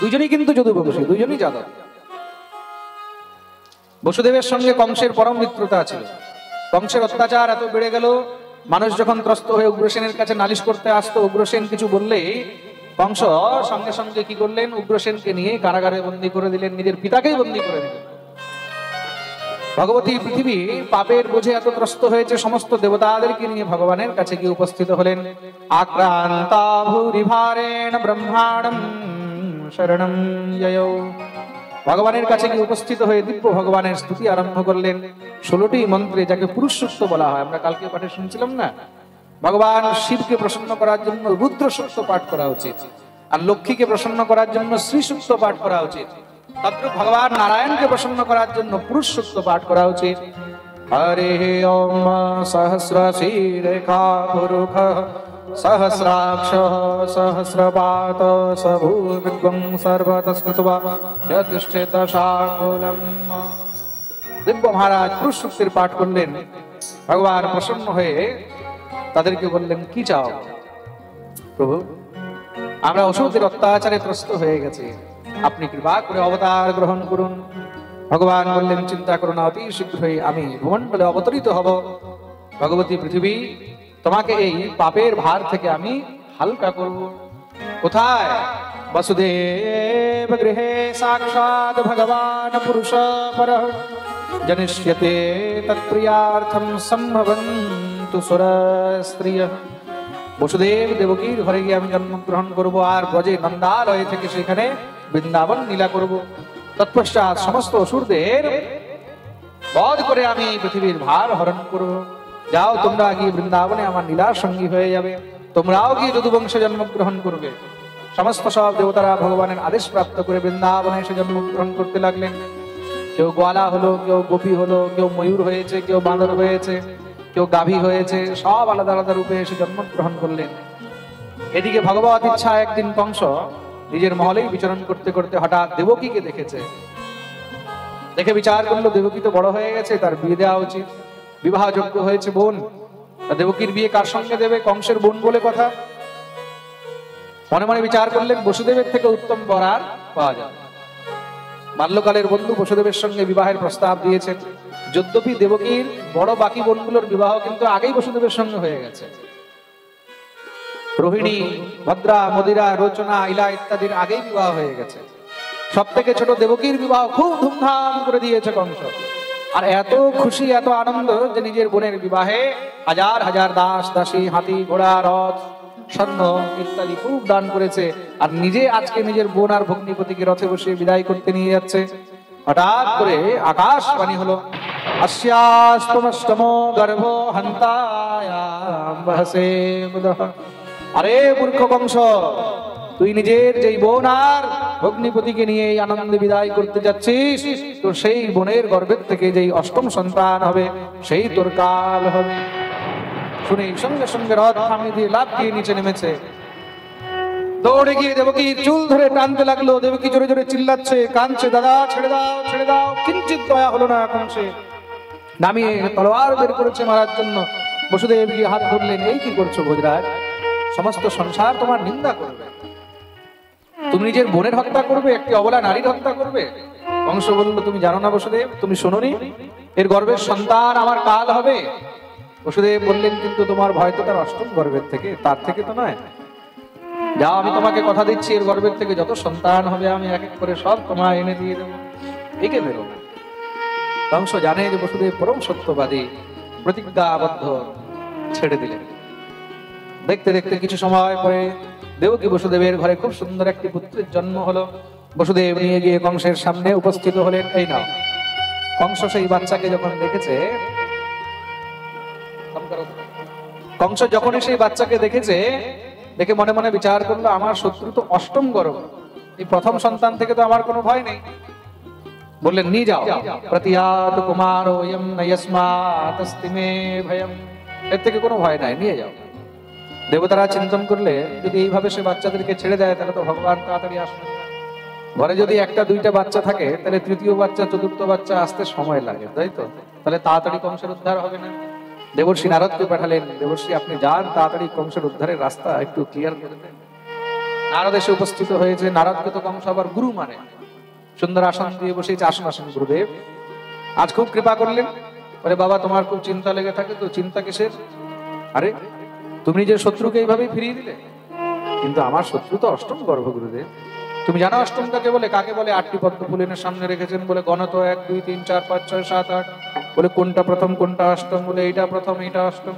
দুজনই কিন্তু যদুবংশী, দুজনই যাদব। বসুদেবের সঙ্গে কংসের পরম মিত্রতা ছিল। কংসের অত্যাচার এত বেড়ে গেল, মানুষ যখন ত্রস্ত হয়ে উগ্রসেনের কাছে নালিশ করতে আসতো, উগ্রসেন কিছু বললেই কংস সঙ্গে সঙ্গে কি করলেন? উগ্রসেনকে নিয়ে কারাগারে বন্দী করে দিলেন, নিজের পিতাকেই বন্দী করে দিলেন। ভগবতী পৃথিবী পাপের বোঝে এত ত্রস্ত হয়েছে, সমস্ত দেবতাদেরকে নিয়ে ভগবানের কাছে গিয়ে উপস্থিত হলেন। আক্রান্তা ভূরি ভারেণ ব্রহ্মাণ্ডম শরণম যয়ৌ। ভগবানের কাছে গিয়ে উপস্থিত হয়ে দিব্য ভগবানের স্তুতি আরম্ভ করলেন। 16টি মন্ত্রে, যাকে পুরুষ সূক্ত বলা হয়, আমরা কালকে পাঠে শুনছিলাম না, ভগবান শিবকে প্রসন্ন করার জন্য রুদ্র সূক্ত পাঠ করা উচিত, আর লক্ষ্মীকে প্রসন্ন করার জন্য শ্রী সূক্ত পাঠ করা উচিত। তদ্রূপ ভগবান নারায়ণকে প্রসন্ন করার জন্য পুরুষ সূক্ত পাঠ করা উচিত। হরে ওম সহস্রশী রেখা পুরুষ সহস্রাক্ষ সহস্রপাত সভূমিগ্বং সর্বতস্মৃত্বা যতিষ্ঠিত শাঙ্গুলম। দিব্য মহারাজ পুরুষ সূক্তের পাঠ করলেন। ভগবান প্রসন্ন হয়ে তাদেরকে বললেন, কি চাও? প্রভু, আমরা অসুরদের অত্যাচারে ত্রস্ত হয়ে গেছি, আপনি কৃপা করে অবতার গ্রহণ করুন। ভগবান বললেন, চিন্তা করো না, অতি শীঘ্রই আমি ভুবনতলে অবতরিত হব। ভগবতী পৃথিবী, তোমাকে এই পাপের ভার থেকে আমি হালকা করব। কোথায়? বসুদেব গৃহে সাক্ষাৎ ভগবান পুরুষ পরঃ জনিষ্যতে তৎপ্রিয়ার্থম সম্ভবন্তু সুরস্ত্রিয়ঃ। বসুদেব দেবকীর ঘরে গিয়ে আমি জন্মগ্রহণ করব, আর ব্রজে নন্দালয় থেকে সেখানে বৃন্দাবন লীলা করব। তৎপশ্চাৎ সমস্ত অসুরদের বধ করে আমি পৃথিবীর ভার হরণ করব। যাও, তোমরা গিয়ে বৃন্দাবনে আমার লীলার সঙ্গী হয়ে যাবে, তোমরাও গিয়ে যদুবংশে জন্মগ্রহণ করবে। সমস্ত সব দেবতারা ভগবানের আদেশ প্রাপ্ত করে বৃন্দাবনে এসে জন্মগ্রহণ করতে লাগলেন। কেউ গোয়ালা হলো, কেউ গোপী হলো, কেউ ময়ূর হয়েছে, কেউ বাঁদর হয়েছে, কেউ গাভী হয়েছে, সব আলাদা আলাদা রূপে এসে জন্মগ্রহণ করলেন। এদিকে ভগবত ইচ্ছা একদিন কংস নিজের মহলেই বিচরণ করতে করতে হঠাৎ দেবকীকে দেখেছে। দেখে বিচার করলো, দেবকী তো বড় হয়ে গেছে, তার বিয়ে দেওয়া উচিত, বিবাহযোগ্য হয়েছে বোন। দেবকীর বিয়ে কার সঙ্গে দেবে? কংসের বোন বলে কথা। মনে মনে বিচার করলেন, বসুদেবের থেকে উত্তম বর আর পাওয়া যায়। বাল্যকালের বন্ধু বসুদেবের সঙ্গে বিবাহের প্রস্তাব দিয়েছেন। যদ্যপি দেবকীর বড় বাকি বোনগুলোর বিবাহ কিন্তু আগেই বসুদেবের সঙ্গে হয়ে গেছে। রোহিণী, ভদ্রা, মদিরা, রচনা, ইলা ইত্যাদির আগেই বিবাহ হয়ে গেছে। সব থেকে ছোট দেবকীর বিবাহ খুব ধুমধাম করে দিয়েছে কংস। আর এত খুশি, এত আনন্দ যে নিজের বোনের বিবাহে হাজার হাজার দাস দাসী, হাতি, ঘোড়া, রথ, স্বর্ণ ইত্যাদি খুব দান করেছে। আর নিজে আজকে নিজের বোন আর ভগ্নিপতিকে রথে বসে বিদায় করতে নিয়ে যাচ্ছে। হঠাৎ করে আকাশবাণী হলো, अस्यास्तमस्तमो गर्भो हन्तायां वहसे मुदः। আরে মূর্খ কংস, তুই নিজের যেই বোন আর ভগ্নিপতিকে নিয়ে এই আনন্দে বিদায় করতে যাচ্ছিস, তো সেই বোনের গর্ভের থেকে যেই অষ্টম সন্তান হবে সেই তোর কাল হবে। শুনে সঙ্গে সঙ্গে রথ থামিয়ে দিয়ে লাফ দিয়ে নিচে নেমেছে, দৌড়ে গিয়ে দেবকীর চুল ধরে টানতে লাগলো। দেবকী জোরে জোরে চিল্লাচ্ছে, কাঁদছে, দাদা ছেড়ে দাও ছেড়ে দাও। কিঞ্চিত দয়া হলো না এখন, সে নামিয়ে তলোয়ার বের করেছে মারার জন্য। বসুদেব গিয়ে হাত ধরলেন, এই কি করছো ভোজরাজ? সমস্ত সংসার তোমার নিন্দা করবে, তুমি নিজের বোনের হত্যা করবে, একটি অবলা নারীর হত্যা করবে। কংস বলল, তুমি জানো না বসুদেব, তুমি শোনোনি এর গর্ভের সন্তান আমার কাল হবে? বসুদেব বললেন, কিন্তু তোমার ভয় তো তার অষ্টম গর্ভের থেকে, তার থেকে তো নয়। যাও, আমি তোমাকে কথা দিচ্ছি, এর গর্ভের থেকে যত সন্তান হবে আমি এক এক করে সব তোমায় এনে দিয়ে দেবো, একে বেরো। কংস জানে যে বসুদেব পরম সত্যবাদী, প্রতিজ্ঞাবদ্ধ, ছেড়ে দিলেন। দেখতে দেখতে কিছু সময় পরে দেবকী বসুদেবের ঘরে খুব সুন্দর একটি পুত্রের জন্ম হলো। বসুদেব নিয়ে গিয়ে কংসের সামনে উপস্থিত হলেন। এই নাও। কংস সেই বাচ্চাকে যখন দেখেছে, কংস যখন সেই বাচ্চাকে দেখেছে, দেখে মনে মনে বিচার করলো, আমার শত্রু তো অষ্টম গর্ভ, এই প্রথম সন্তান থেকে তো আমার কোনো ভয় নেই। বললেন, নিয়ে যাও, প্রতিহাত কুমারোয়ম নয়স্মাতস্তি মে ভয়ম, এর থেকে কোনো ভয় নাই, নিয়ে যাও। দেবতারা চিন্তন করলে, যদি এইভাবে সে বাচ্চাদেরকে ছেড়ে দেয় তাহলে তো ভগবান তাড়াতাড়ি আসবে। ঘরে যদি একটা দুইটা বাচ্চা থাকে, তাহলে তৃতীয় বাচ্চা চতুর্থ বাচ্চা আসতে সময় লাগে, তাই তো? তাহলে তাড়াতাড়ি কংসের উদ্ধার হবে না। দেবর্ষি নারদকে পাঠালেন, দেবর্ষি আপনি যান, তাড়াতাড়ি কংসের উদ্ধারের রাস্তা একটু ক্লিয়ার করে দেন। নারদ এসে উপস্থিত হয়েছে। নারদকে তো কংস আবার গুরু মানে, সুন্দর আসন দিয়ে বসেছে। আসন আসন গুরুদেব, আজ খুব কৃপা করলেন। বলে, বাবা তোমার খুব চিন্তা লেগে থাকে, তো চিন্তা কিসের? আরে তুমি নিজের শত্রুকে এইভাবেই ফিরিয়ে দিলে, কিন্তু আমার শত্রু তো অষ্টম গর্ভ গুরুদেব। তুমি জানো অষ্টম কাকে বলে? কাকে বলে? 8টি পদ্ম ফুলের সামনে রেখেছেন, বলে গণত 1 2 3 4 5 6 7 8। বলে কোনটা প্রথম কোনটা অষ্টম? বলে এইটা প্রথম এইটা অষ্টম।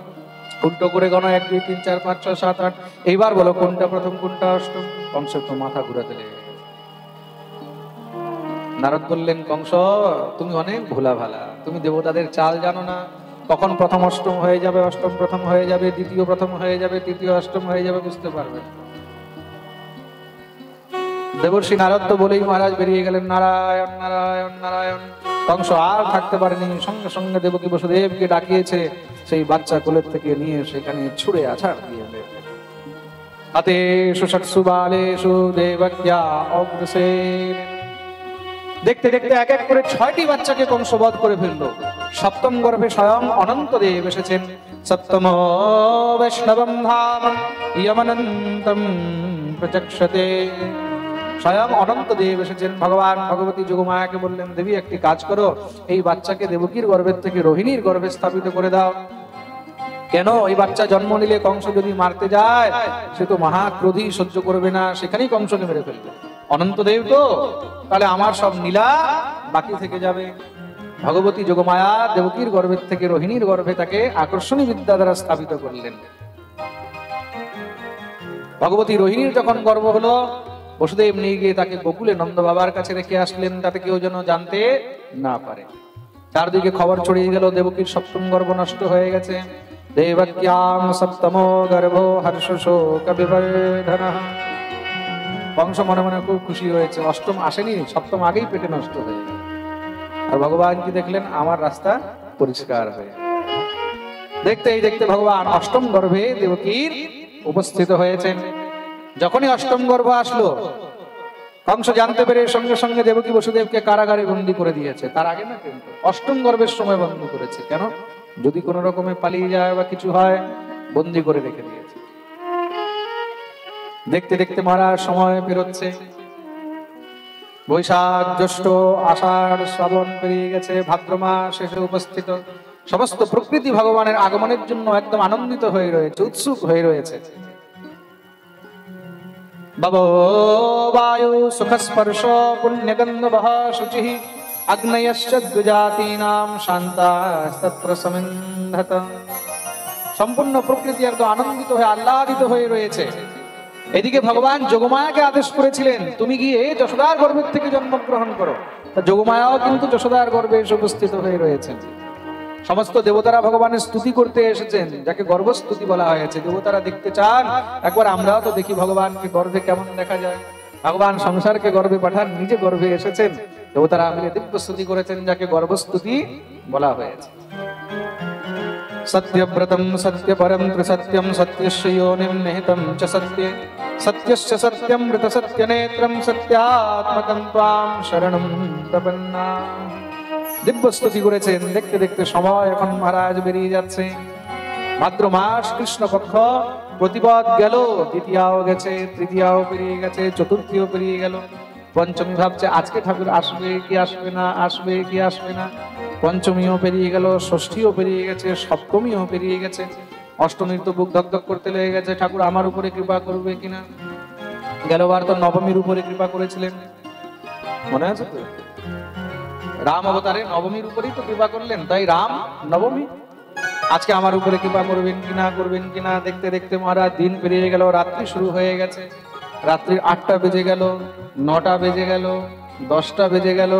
উল্টো করে গণ 1 2 3 4 5 6 7 8। এইবার বলো কোনটা প্রথম কোনটা অষ্টম? কংসের তো মাথা ঘুরাতে লেগে গেল। নারদ বললেন, কংস তুমি অনেক ভোলা ভালা, তুমি দেবতাদের চাল জানো না। কখন প্রথম অষ্টম হয়ে যাবে, অষ্টম প্রথম হয়ে যাবে, দ্বিতীয় প্রথম হয়ে যাবে, তৃতীয় অষ্টম হয়ে যাবে, বুঝতে পারবে। দেবর্ষি নারদ তো বলেই মহারাজ বেরিয়ে গেলেন, নারায়ণ নারায়ণ নারায়ণ। কংস আর থাকতে পারেনি, সঙ্গে সঙ্গে দেবকী বসুদেবকে ডাকিয়েছে, সেই বাচ্চা কোলের থেকে নিয়ে সেখানে ছুঁড়ে আছাড় দিয়ে দেবে। হাতে সুষৎসু বালেষু দেবক্যা অগ্রসেন। দেখতে দেখতে এক এক করে 6টি বাচ্চাকে কংস বধ করে ফেললো। সপ্তম গর্ভে স্বয়ং অনন্ত দেব এসেছেন। সপ্তম বৈষ্ণবম ধাম ইয়মনন্তম প্রচক্ষতে। স্বয়ং অনন্ত দেব এসেছেন। ভগবান ভগবতী যোগমায়াকে বললেন, দেবী একটি কাজ করো, এই বাচ্চাকে দেবকীর গর্ভের থেকে রোহিণীর গর্ভে স্থাপিত করে দাও। কেন? এই বাচ্চা জন্ম নিলে কংস যদি মারতে যায়, সে তো মহাক্রোধী, সহ্য করবে না, সেখানেই কংসকে মেরে ফেলবে। অনন্ত দেব তো, তাহলে আমার সব নীলা বাকি থেকে যাবে। ভগবতী যোগমায়া দেবকীর গর্ভের থেকে রোহিণীর গর্ভে তাকে আকর্ষণী বিদ্যা দ্বারা স্থাপিত করলেন। ভগবতী রোহিণীর যখন গর্ভ হলো, বসুদেব নিয়ে গিয়ে তাকে গোকুলে নন্দ বাবার কাছে রেখে আসলেন, তাতে কেউ যেন জানতে না পারে। চারদিকে খবর ছড়িয়ে গেল, দেবকীর সপ্তম গর্ভ নষ্ট হয়ে গেছে। দেবক্যাং সপ্তম গর্ভ হর্ষ শোক বিবর্ধনঃ। কংস মনে মনে খুব খুশি হয়েছে, অষ্টম আসেনি, সপ্তম আগেই পেটে নষ্ট হয়ে গেল। আর ভগবান কি দেখলেন? আমার রাস্তা পরিষ্কার হয়ে। দেখতেই দেখতে ভগবান অষ্টম গর্ভে দেবকীর উপস্থিত হয়েছেন। যখনই অষ্টম গর্ভ আসলো, কংস জানতে পেরে সঙ্গে সঙ্গে দেবকী বসুদেবকে কারাগারে বন্দী করে দিয়েছে। তার আগে না, কিন্তু অষ্টম গর্ভের সময় বন্দী করেছে। কেন? যদি কোনো রকমে পালিয়ে যায় বা কিছু হয়, বন্দী করে রেখে দিয়েছে। দেখতে দেখতে মহারাজ সময় পেরোচ্ছে। বৈশাখ জ্যৈষ্ঠ আষাঢ় শ্রাবণ পেরিয়ে গেছে, ভাদ্র মাস শেষে উপস্থিত। সমস্ত প্রকৃতি ভগবানের আগমনের জন্য একদম আনন্দিত হয়ে রয়েছে, উৎসুক হয়ে রয়েছে। ভবো বায়ু সুখস্পর্শ পুণ্যগন্ধবহ শুচিঃ আগ্নেয়শ্চ দ্বিজাতীনাম শান্তাস্তত্র সমিন্ধত। সম্পূর্ণ প্রকৃতি একদম আনন্দিত হয়ে আহ্লাদিত হয়ে রয়েছে। এদিকে ভগবান যোগমায়াকে আদেশ করেছিলেন, তুমি গিয়ে যশোদার গর্ভের থেকে জন্মগ্রহণ করো। তা যোগমায়াও কিন্তু যশোদার গর্ভে এসে উপস্থিত হয়ে রয়েছেন। সমস্ত দেবতারা ভগবানের স্তুতি করতে এসেছেন, যাকে গর্ভস্তুতি বলা হয়েছে। দেবতারা দেখতে চান, একবার আমরাও তো দেখি ভগবানকে গর্ভে কেমন দেখা যায়। ভগবান সংসারকে গর্ভে পাঠান, নিজে গর্ভে এসেছেন। দেবতারা মিলে দিব্য স্তুতি করেছেন, যাকে গর্ভস্তুতি বলা হয়েছে। सत्यव्रतं सत्यपरं त्रिसत्यं सत्यस्य योनिं निहितं च सत्ये सत्यस्य सत्यं मृतसत्यनेत्रं सत्यात्मकं त्वां शरणं प्रपन्ना। দিব্য স্তুতি করেছেন। দেখতে দেখতে সময় এখন মহারাজ বেরিয়ে যাচ্ছে। মাত্র মাস কৃষ্ণপক্ষ প্রতিপদ গেল, দ্বিতীয়াও গেছে, তৃতীয়াও পেরিয়ে গেছে, চতুর্থীও পেরিয়ে গেল। পঞ্চমী ভাবছে আজকে ঠাকুর আসবে কি আসবে না, আসবে কি আসবে না। পঞ্চমীও পেরিয়ে গেল, ষষ্ঠীও পেরিয়ে গেছে, সপ্তমীও পেরিয়ে গেছে। অষ্টমীর তো বুক ধক ধক করতে লেগে গেছে, ঠাকুর আমার উপরে কৃপা করবে কিনা। গেলবার তো নবমীর উপরে কৃপা করেছিলেন, মনে আছে তো? রাম অবতারে নবমীর উপরেই তো কৃপা করলেন, তাই রাম নবমী। আজকে আমার উপরে কৃপা করবেন কিনা, করবেন কিনা। দেখতে দেখতে মহারাজ দিন পেরিয়ে গেল, রাত্রি শুরু হয়ে গেছে। রাত্রি 8টা বেজে গেল, 9টা বেজে গেল, 10টা বেজে গেল,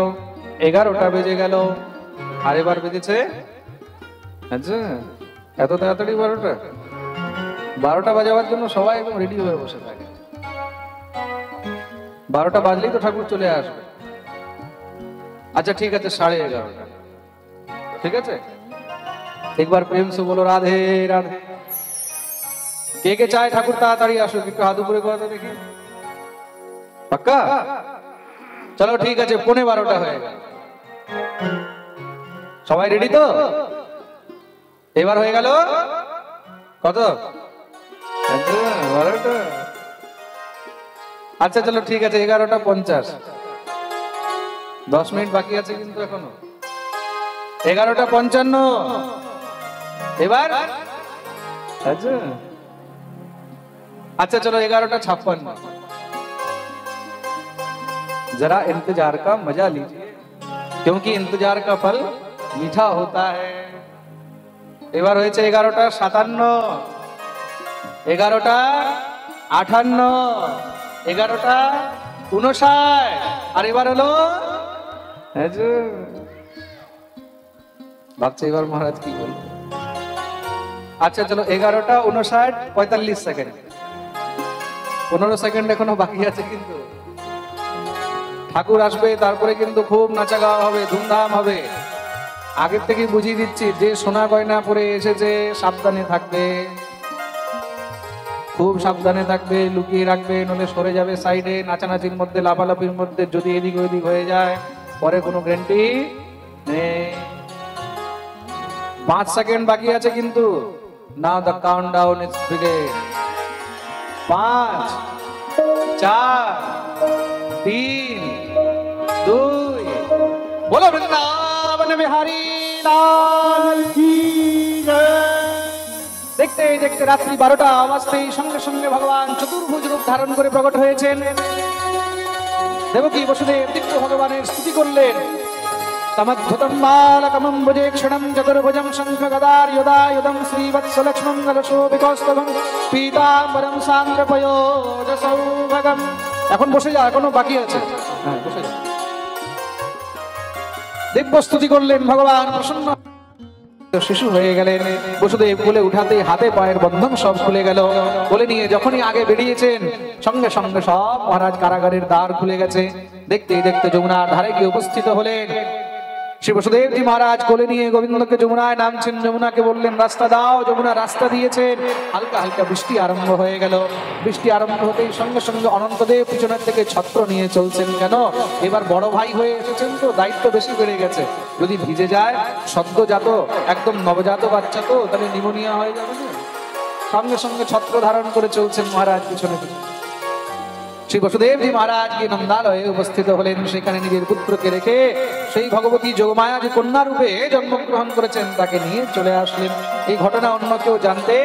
11টা বেজে গেল, আর এবার বেজেছে আচ্ছা এত তাড়াতাড়ি 12টা। 12টা বাজাবার জন্য সবাই একদম রেডি হয়ে বসে থাকে। 12টা বাজলেই তো ঠাকুর চলে আসবে। আচ্ছা ঠিক আছে, 11:30। ঠিক আছে, একবার প্রেম সে বলো রাধে রাধে। কে কে চায় ঠাকুর তাড়াতাড়ি আসুক, একটু হাত উপরে করে তো দেখি। পাক্কা? চলো ঠিক আছে, 11:15 হয়ে গেল। সবাই রেডি তো? এবার হয়ে গেল কত? 12টা। আচ্ছা চলো ঠিক আছে, 11:50। 10 মিনিট বাকি আছে কিন্তু এখনো। 11:55। এবার আচ্ছা अच्छा चलो 11:56। जरा इंतजार का मजा लीजिए, क्योंकि इंतजार का फल मीठा होता है। এবার হয়েছে 11:57, 11:58, 11:59, আর এবার হলো ভাবছে এবার মহারাজ কি বলবে। আচ্ছা চলো 11:59, 45 সেকেন্ড। 15 সেকেন্ড এখনো বাকি আছে কিন্তু। ঠাকুর আসবে, তারপরে কিন্তু খুব নাচা গাওয়া হবে, ধুমধাম হবে। আগের থেকে বুঝিয়ে দিচ্ছি, যে সোনা গয়না পরে এসেছে সাবধানে থাকবে, খুব সাবধানে থাকবে, লুকিয়ে রাখবে, নলে সরে যাবে সাইডে। নাচানাচির মধ্যে, লাফালাফির মধ্যে যদি এদিক ওদিক হয়ে যায়, পরে কোনো গ্যারান্টি নেই। 5 সেকেন্ড বাকি আছে কিন্তু। নাও দ্য কাউন্টডাউন ইজ বিগিন। 5, 4, 3, 2। बोलो वृंदावन बिहारी लाल की जय। দেখতে দেখতে রাত্রি 12টা বাজতেই সঙ্গে সঙ্গে ভগবান চতুর্ভুজ রূপ ধারণ করে প্রকট হয়েছেন। দেবকী বসুদেব দিব্য ভগবানের স্তুতি করলেন। तमद्भुतं बालकमं भुजे क्षणं चतुर्भुजं शङ्खगदार्युदायुधं श्रीवत्सलक्ष्मङ्गलशोभिकौस्तभं पीताम्बरं सान्द्रपयोजसौभगम्। এখন বসে যা, এখনো বাকি আছে। হ্যাঁ বসে যা। দিব্য স্তুতি করলেন ভগবান, প্রসন্ন শিশু হয়ে গেলেন। বসুদেব বলে উঠাতে হাতে পায়ের বন্ধন সব খুলে গেল। বলে নিয়ে যখনই আগে বেরিয়েছেন, সঙ্গে সঙ্গে সব মহারাজ কারাগারের দ্বার খুলে গেছে। দেখতে দেখতে যমুনার ধারে গিয়ে উপস্থিত হলেন। শ্রী বসুদেবজি মহারাজ কোলে নিয়ে গোবিন্দকে যমুনায় নামছেন। যমুনাকে বললেন রাস্তা দাও। যমুনা রাস্তা দিয়েছেন। হালকা হালকা বৃষ্টি আরম্ভ হয়ে গেল। বৃষ্টি আরম্ভ হতেই সঙ্গে সঙ্গে অনন্তদেব পিছনের থেকে ছত্র নিয়ে চলছেন। কেন? এবার বড় ভাই হয়ে এসেছেন তো, দায়িত্ব বেশি বেড়ে গেছে। যদি ভিজে যায়, সদ্যজাত একদম নবজাত বাচ্চা তো, তাহলে নিউমোনিয়া হয়ে যাবে না। সঙ্গে সঙ্গে ছত্র ধারণ করে চলছেন মহারাজ পিছনে পিছনে। শ্রী বসুদেবজি মহারাজ গিয়ে নন্দালয়ে উপস্থিত হলেন। সেখানে নিজের পুত্রকে রেখে সেই ভগবতী যোগমায়া যে কন্যা রূপে জন্মগ্রহণ করেছেন, তাকে নিয়ে চলে আসলেন। এই ঘটনা অন্য কেউ জানতে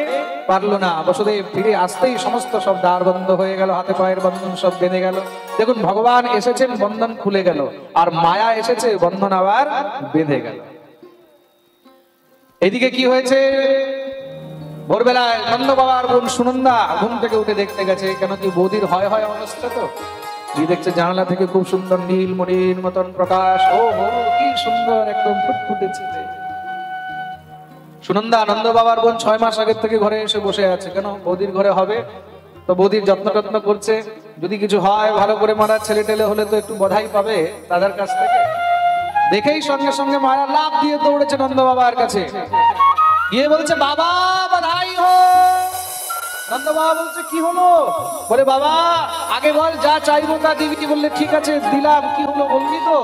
পারলো না। বসুদেব ফিরে আসতেই সমস্ত সব দ্বার বন্ধ হয়ে গেল, হাতে পায়ের বন্ধন সব বেঁধে গেল। দেখুন, ভগবান এসেছেন, বন্ধন খুলে গেল, আর মায়া এসেছে, বন্ধন আবার বেঁধে গেল। এদিকে কি হয়েছে? ভোরবেলায় নন্দ বাবার বোন সুনন্দা ঘুম থেকে উঠে দেখতে গেছে। কেন কি বৌদির হয় হয় অবস্থা তো, কি দেখছে জানালা থেকে খুব সুন্দর নীল মণির মতন প্রকাশ। ও কি সুন্দর, একদম ফুটফুটে ছেলে। সুনন্দা নন্দ বাবার বোন 6 মাস আগের থেকে ঘরে এসে বসে আছে, কেন বৌদির ঘরে হবে তো বৌদির যত্ন টত্ন করছে, যদি কিছু হয় ভালো করে মহারাজ ছেলে টেলে হলে তো একটু বধাই পাবে দাদার কাছ থেকে। দেখেই সঙ্গে সঙ্গে মহারাজ লাফ দিয়ে দৌড়েছে নন্দ বাবার কাছে, গিয়ে বলছে বাবা বধাই হো। নন্দ বাবা বলছে কি হলো? বলে বাবা আগে বল যা চাইবো তা দিবি। বললে ঠিক আছে দিলাম, কি হলো বলবি তো?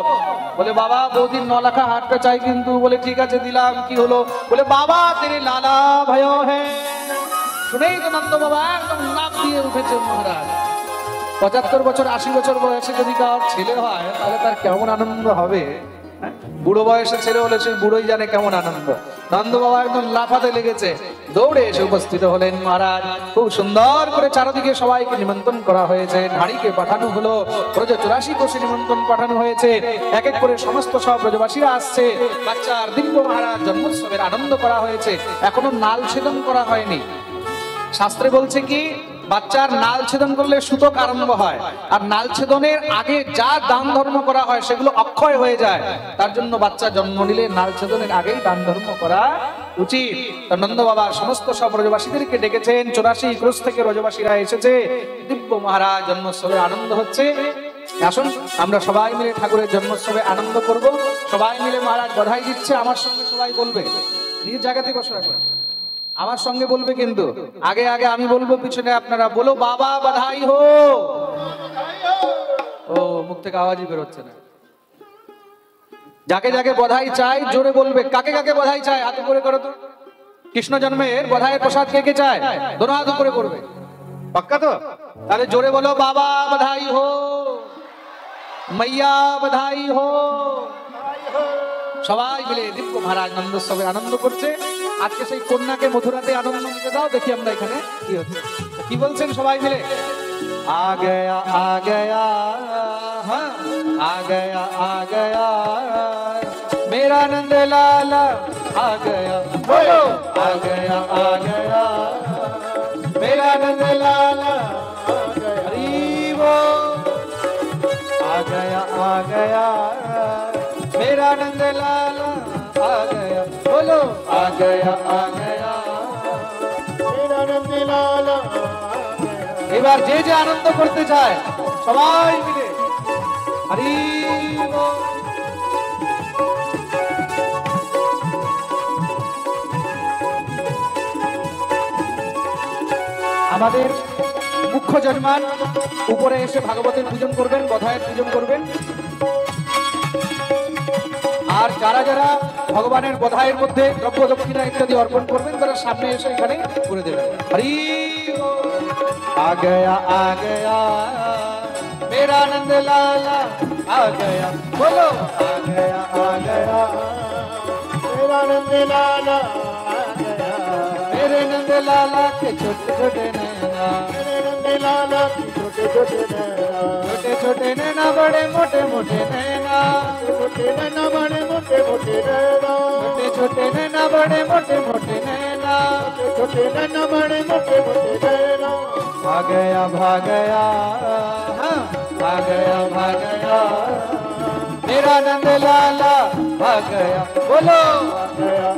বলে বাবা বৌদির 9 লাখা হাটটা চাই কিন্তু। বলে ঠিক আছে দিলাম, কি হলো? বলে বাবা তেরে লালা भयो হ্যাঁ। শুনেই তো নন্দ বাবা একদম লাফ দিয়ে উঠেছে মহারাজ। 75 বছর 80 বছর বয়সে যদি কার ছেলে হয় তাহলে তার কেমন আনন্দ হবে। বুড়ো বয়সে ছেলে হলে সে বুড়োই জানে কেমন আনন্দ। নন্দ বাবা একদম লাফাতে লেগেছে, দৌড়ে এসে উপস্থিত হলেন মহারাজ। খুব সুন্দর করে চারদিকে সবাইকে নিমন্ত্রণ করা হয়েছে, নারীকে পাঠানো হলো, ব্রজ 84 কোষে নিমন্ত্রণ পাঠানো হয়েছে। এক এক করে সমস্ত সব ব্রজবাসীরা আসছে। বাচ্চার দিব্য মহারাজ জন্মোৎসবের আনন্দ করা হয়েছে। এখনো নাল ছেদন করা হয়নি। শাস্ত্রে বলছে কি বাচ্চার নাল ছেদন করলে সূতক আরম্ভ হয়, আর নাল ছেদনের আগে যা দান ধর্ম করা হয় সেগুলো অক্ষয় হয়ে যায়। তার জন্য বাচ্চা জন্ম নিলে নাল ছেদনের আগেই দান ধর্ম করা উচিত। নন্দ বাবা সমস্ত সব ব্রজবাসীদেরকে ডেকেছেন, 84 ক্রোশ থেকে ব্রজবাসীরা এসেছে। দিব্য মহারাজ জন্মোৎসবে আনন্দ হচ্ছে। আসুন আমরা সবাই মিলে ঠাকুরের জন্মোৎসবে আনন্দ করব। সবাই মিলে মহারাজ বধাই দিচ্ছে, আমার সঙ্গে সবাই বলবে, নিজের জায়গাতে বসে রাখবেন, আমার সঙ্গে বলবে কিন্তু। আগে আগে আমি বলবো, পিছনে আপনারা বলো বাবা বধাই হো। ও মুখ থেকে আওয়াজই বেরোচ্ছে না। যাকে যাকে বধাই চাই জোরে বলবে। কাকে কাকে বধাই চাই হাত উপরে করো তো। কৃষ্ণ জন্মের বধাইয়ের প্রসাদ কে কে চায়? দোনো হাত উপরে করবে, পাক্কা তো? তাহলে জোরে বলো বাবা বধাই হো, মাইয়া বধাই হো। সবাই মিলে দিব্য মহারাজ নন্দোৎসবে আনন্দ করছে। আজকে সেই কন্যাকে মথুরাতে আনন্দ নিতে দাও, দেখি আমরা এখানে কি হচ্ছে। কি বলছেন সবাই মিলে? आ गया हाँ आ गया मेरा नंद लाला आ गया, बोलो आ गया मेरा नंद लाला आ गया। हरि बोल। आ गया मेरा नंद लाला आ गया, बोलो आ गया मेरा नंद लाला। এবার যে যে আনন্দ করতে চায় সবাই মিলে হরি বল। আমাদের মুখ্য যজমান উপরে এসে ভাগবতের পূজন করবেন, বধায়ের পূজন করবেন। আর যারা যারা ভগবানের বধায়ের মধ্যে দ্রব্য দক্ষিণা ইত্যাদি অর্পণ করবেন তারা সামনে এসে এখানে করে দেবেন। হরি आ गया मेरा नंद लाला आ गया, बोलो आ गया मेरा नंद लाला आ गया। मेरे नंद लाला के छोटे छोटे नैना, मेरे नंद लाला के छोटे छोटे नैना, छोटे छोटे नैना बड़े मोटे मोटे नैना, छोटे नैना बड़े मोटे मोटे नैना, छोटे छोटे नैना बड़े मोटे मोटे नैना, छोटे नैना बड़े मोटे मोटे नैना। भाग गया हाँ भाग गया मेरा नंद लाला भाग गया, बोलो आ गया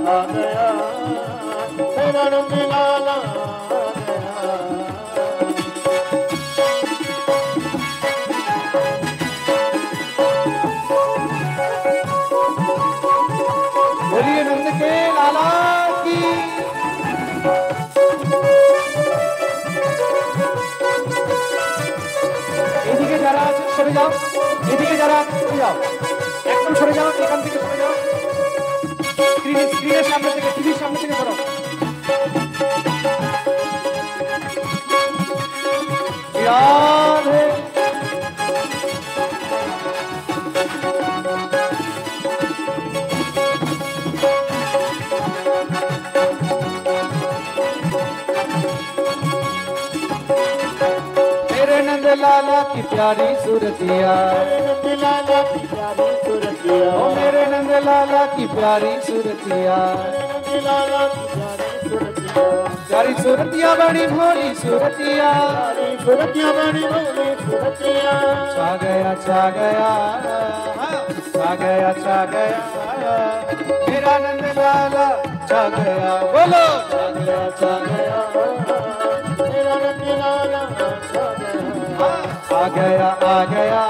मेरा नंद लाला आ गया। बोलिए नंद के लाला की। এদিকে যারা আছে সরে যাও, এদিকে যারা আছে সরে যাও, একদম সরে যাও, এখান থেকে সরে যাও। স্ক্রিনের সামনে থেকে, টিভির সামনে থেকে সরো। রাধে लाला की प्यारी सूरतिया, मेरे नंद लाला की प्यारी सूरतिया, ओ मेरे नंद लाला की प्यारी सूरतिया, मेरे नंद लाला की प्यारी सूरतिया, प्यारी सूरतिया बड़ी भोली सूरतिया, प्यारी सूरतिया बड़ी भोली सूरतिया। छा गया छा गया मेरा नंद लाला छा गया, बोलो छा गया मेरा रंग लाला छा गया। आ गया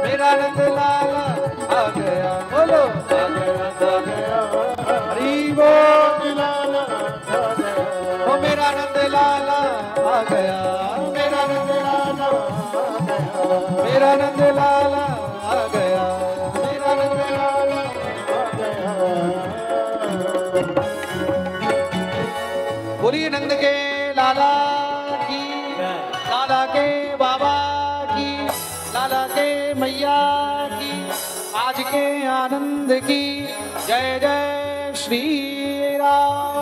मेरा नंद लाला आ गया, बोलो छा गया हरि बोल, लाला छा गया। ओ मेरा नंद लाला आ गया, मेरा नंद लाला आ गया मेरा नंद लाला आ गया, मेरा नंद लाला आ गया। बोलिए नंद के लाला की, लाला के बाबा की, लाला के मैया की, आज के आनंद की जय जय श्री राम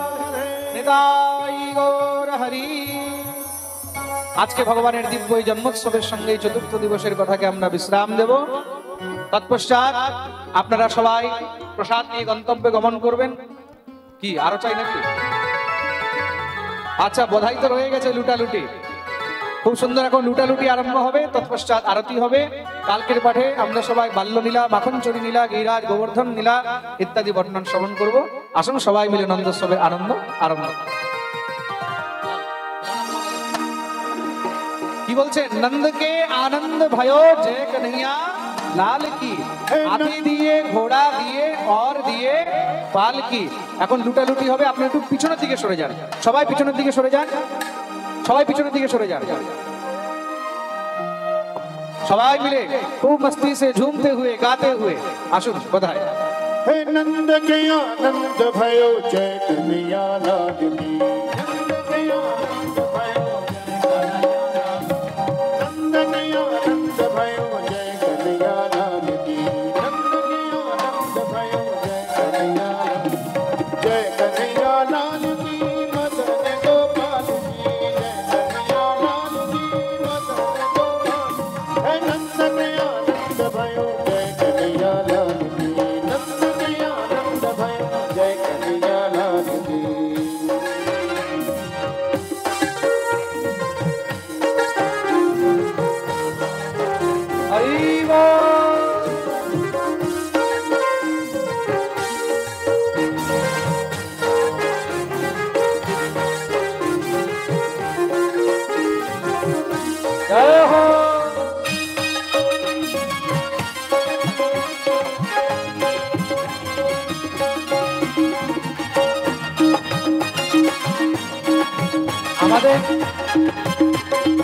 निताई गौर हरि। আজকে ভগবানের দিব্য এই জন্মোৎসবের সঙ্গে এই চতুর্থ দিবসের কথাকে আমরা বিশ্রাম দেব। তৎপশ্চাৎ আপনারা সবাই প্রসাদ নিয়ে গন্তব্যে গমন করবেন। কি আরো চাই নাকি? আচ্ছা, বোধাই তো রয়ে গেছে লুটালুটি। খুব সুন্দর, এখন লুটালুটি আরম্ভ হবে, তৎপশ্চাৎ আরতি হবে। কালকের পাঠে আমরা সবাই বাল্যলীলা, মাখনচুরি লীলা, গিরিরাজ গোবর্ধন লীলা ইত্যাদি বর্ণন শ্রবণ করব। আসুন সবাই মিলে নন্দোৎসবের আনন্দ আরম্ভ। কি বলছেন? নন্দ কে আনন্দ भयो जय कन्हैया লাল কি, হাতি দিয়ে ঘোড়া দিয়ে और দিয়ে পাল কি। এখন লুটালুটি হবে, আপনি একটু পিছনের দিকে সরে যান, সবাই পিছনের দিকে সরে যান, সবাই পিছনের দিকে সরে যান। সবাই মিলে খুব মস্তি से झूमते हुए गाते हुए আসুন বোধায়। हे नंद के आनंद भयो जय कन्हैया लाल की। नंद के आनंद भयो जय कन्हैया लाल की। नंद के आनंद भयो जय कन्हैया लाल की। नंद के आनंद भयो जय कन्हैया लाल की। जय कन्हैया लाल की मदन गोपाल की। जय कन्हैया लाल की मदन गोपाल। हे नंद के आनंद भयो जय कन्हैया लाल की। नंद के आनंद भयो जय कन्हैया लाल की। हरि बोल। जय हो।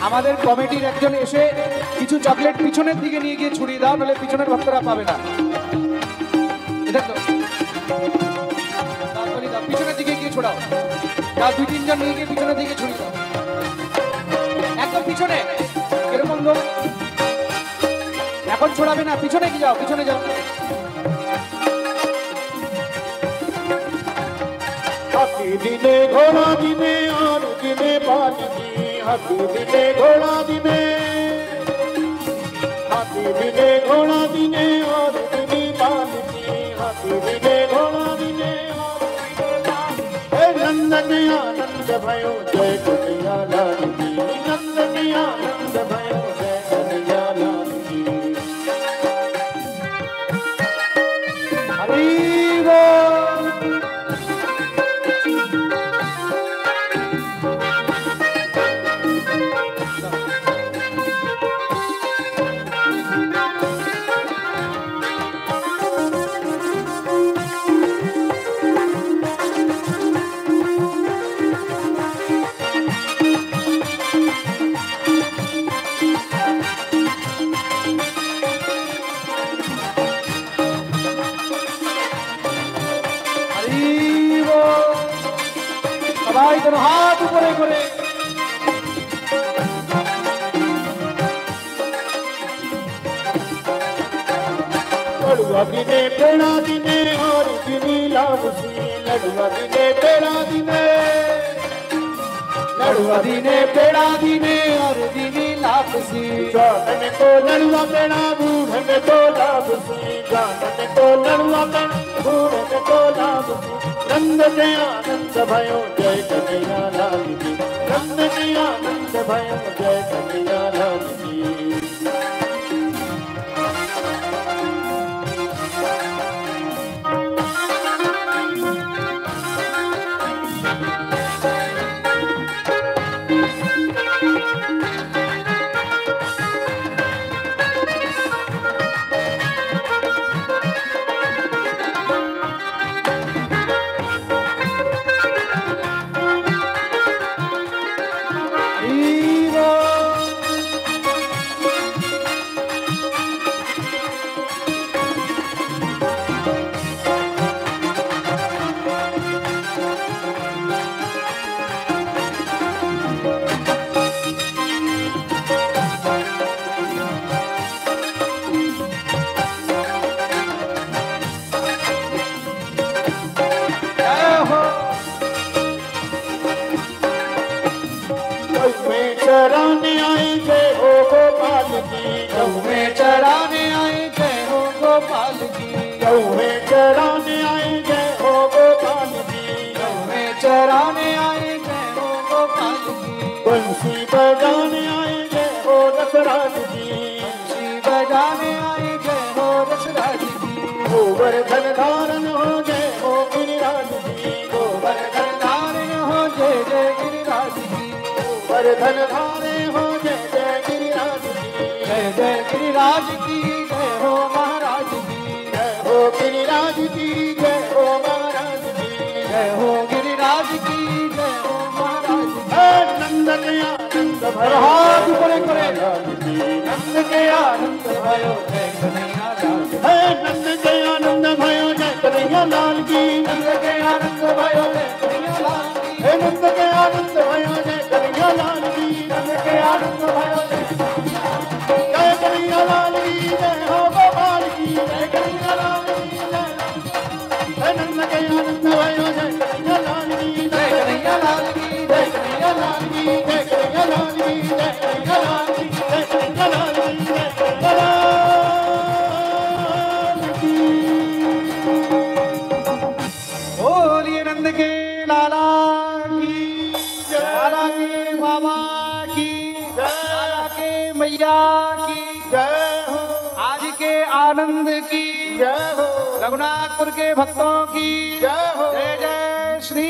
আমাদের কমিটির একজন এসে কিছু চকলেট পিছনের দিকে নিয়ে গিয়ে ছড়িয়ে দাও, নাহলে পিছনের ভক্তরা পাবে না। এটা তো তাড়াতাড়ি দাও, পিছনের দিকে গিয়ে ছড়াও। যাও, দুই তিনজন নিয়ে গিয়ে পিছনের দিকে ছড়িয়ে দাও, একদম পিছনে। এরকম লোক এখন ছড়াবে না, পিছনে কি যাও, পিছনে যাও। हाथी दिने घोड़ा दिने और दिने पाल की। हाथी दिने घोड़ा दिने, हाथी दिने घोड़ा दिने और दिने पाल की। हाथी दिने घोड़ा दिने और दिने पाल की। हे नंद के आनंद भयो जय कन्हैया लाल की। नंद के आनंद भयो जय कन्हैया लाल की। हरि बोल। সবাই যেন হাত উপরে করে लड़ुआ दिने पेड़ा दिने और दिनी लाभ सी। लड़ुआ दिने पेड़ा दिने, लड़ुआ दीने पेड़ा दीने और दीनी लापसी। जानने को लड़ुआ पेड़ा बूढ़ने को लाभ सी। जानने को लड़ुआ पेड़ा बूढ़ने को लाभ सी। नंद के आनंद भयो जय कन्हैया लाल की। नंद के आनंद भयो जय कन्हैया लाल की। गौवें चराने आए जय हो गोपाल जी गौवें चराने आए जय हो गोपाल जी बंसी बजाने आए जय हो रसराज जी बंसी बजाने आए जय हो रसराज जी गोवर्धन धारण हो जय हो गिरिराज जी गोवर्धन धारण हो जय जय गिरिराज जी गोवर्धन धारे हो जय जय गिरिराज जी जय जय गिरिराज की जय हो महाराज की जय हो गिरिराज की जय हो महाराज जी जय हो गिरिराज की जय हो महाराज की हे नंद के आनंद भर हाथ ऊपर करे लाल जी नंद के आनंद भयो जय कन्हैया लाल हे नंद के आनंद भयो जय कन्हैया लाल की नंद के आनंद भयो जय कन्हैया लाल की हे नंद के आनंद भयो जय कन्हैया लाल की नंद के आनंद भयो जय जय कन्हैया लाल की जय हो गोपाल की जय कन्हैया लाल की जय हे नंद के आनंद भयो जय कन्हैया लाल की जय कन्हैया लाल की जय कन्हैया लाल की जय कन्हैया लाल की जय कन्हैया लाल की जय कन्हैया लाल की जय कन्हैया लाल की बोलिए नंद के लाला की लाला के बाबा की लाला के मैया की जय हो आज के आनंद की जय हो रघुनाथपुर के भक्तों की जय हो जय जय श्री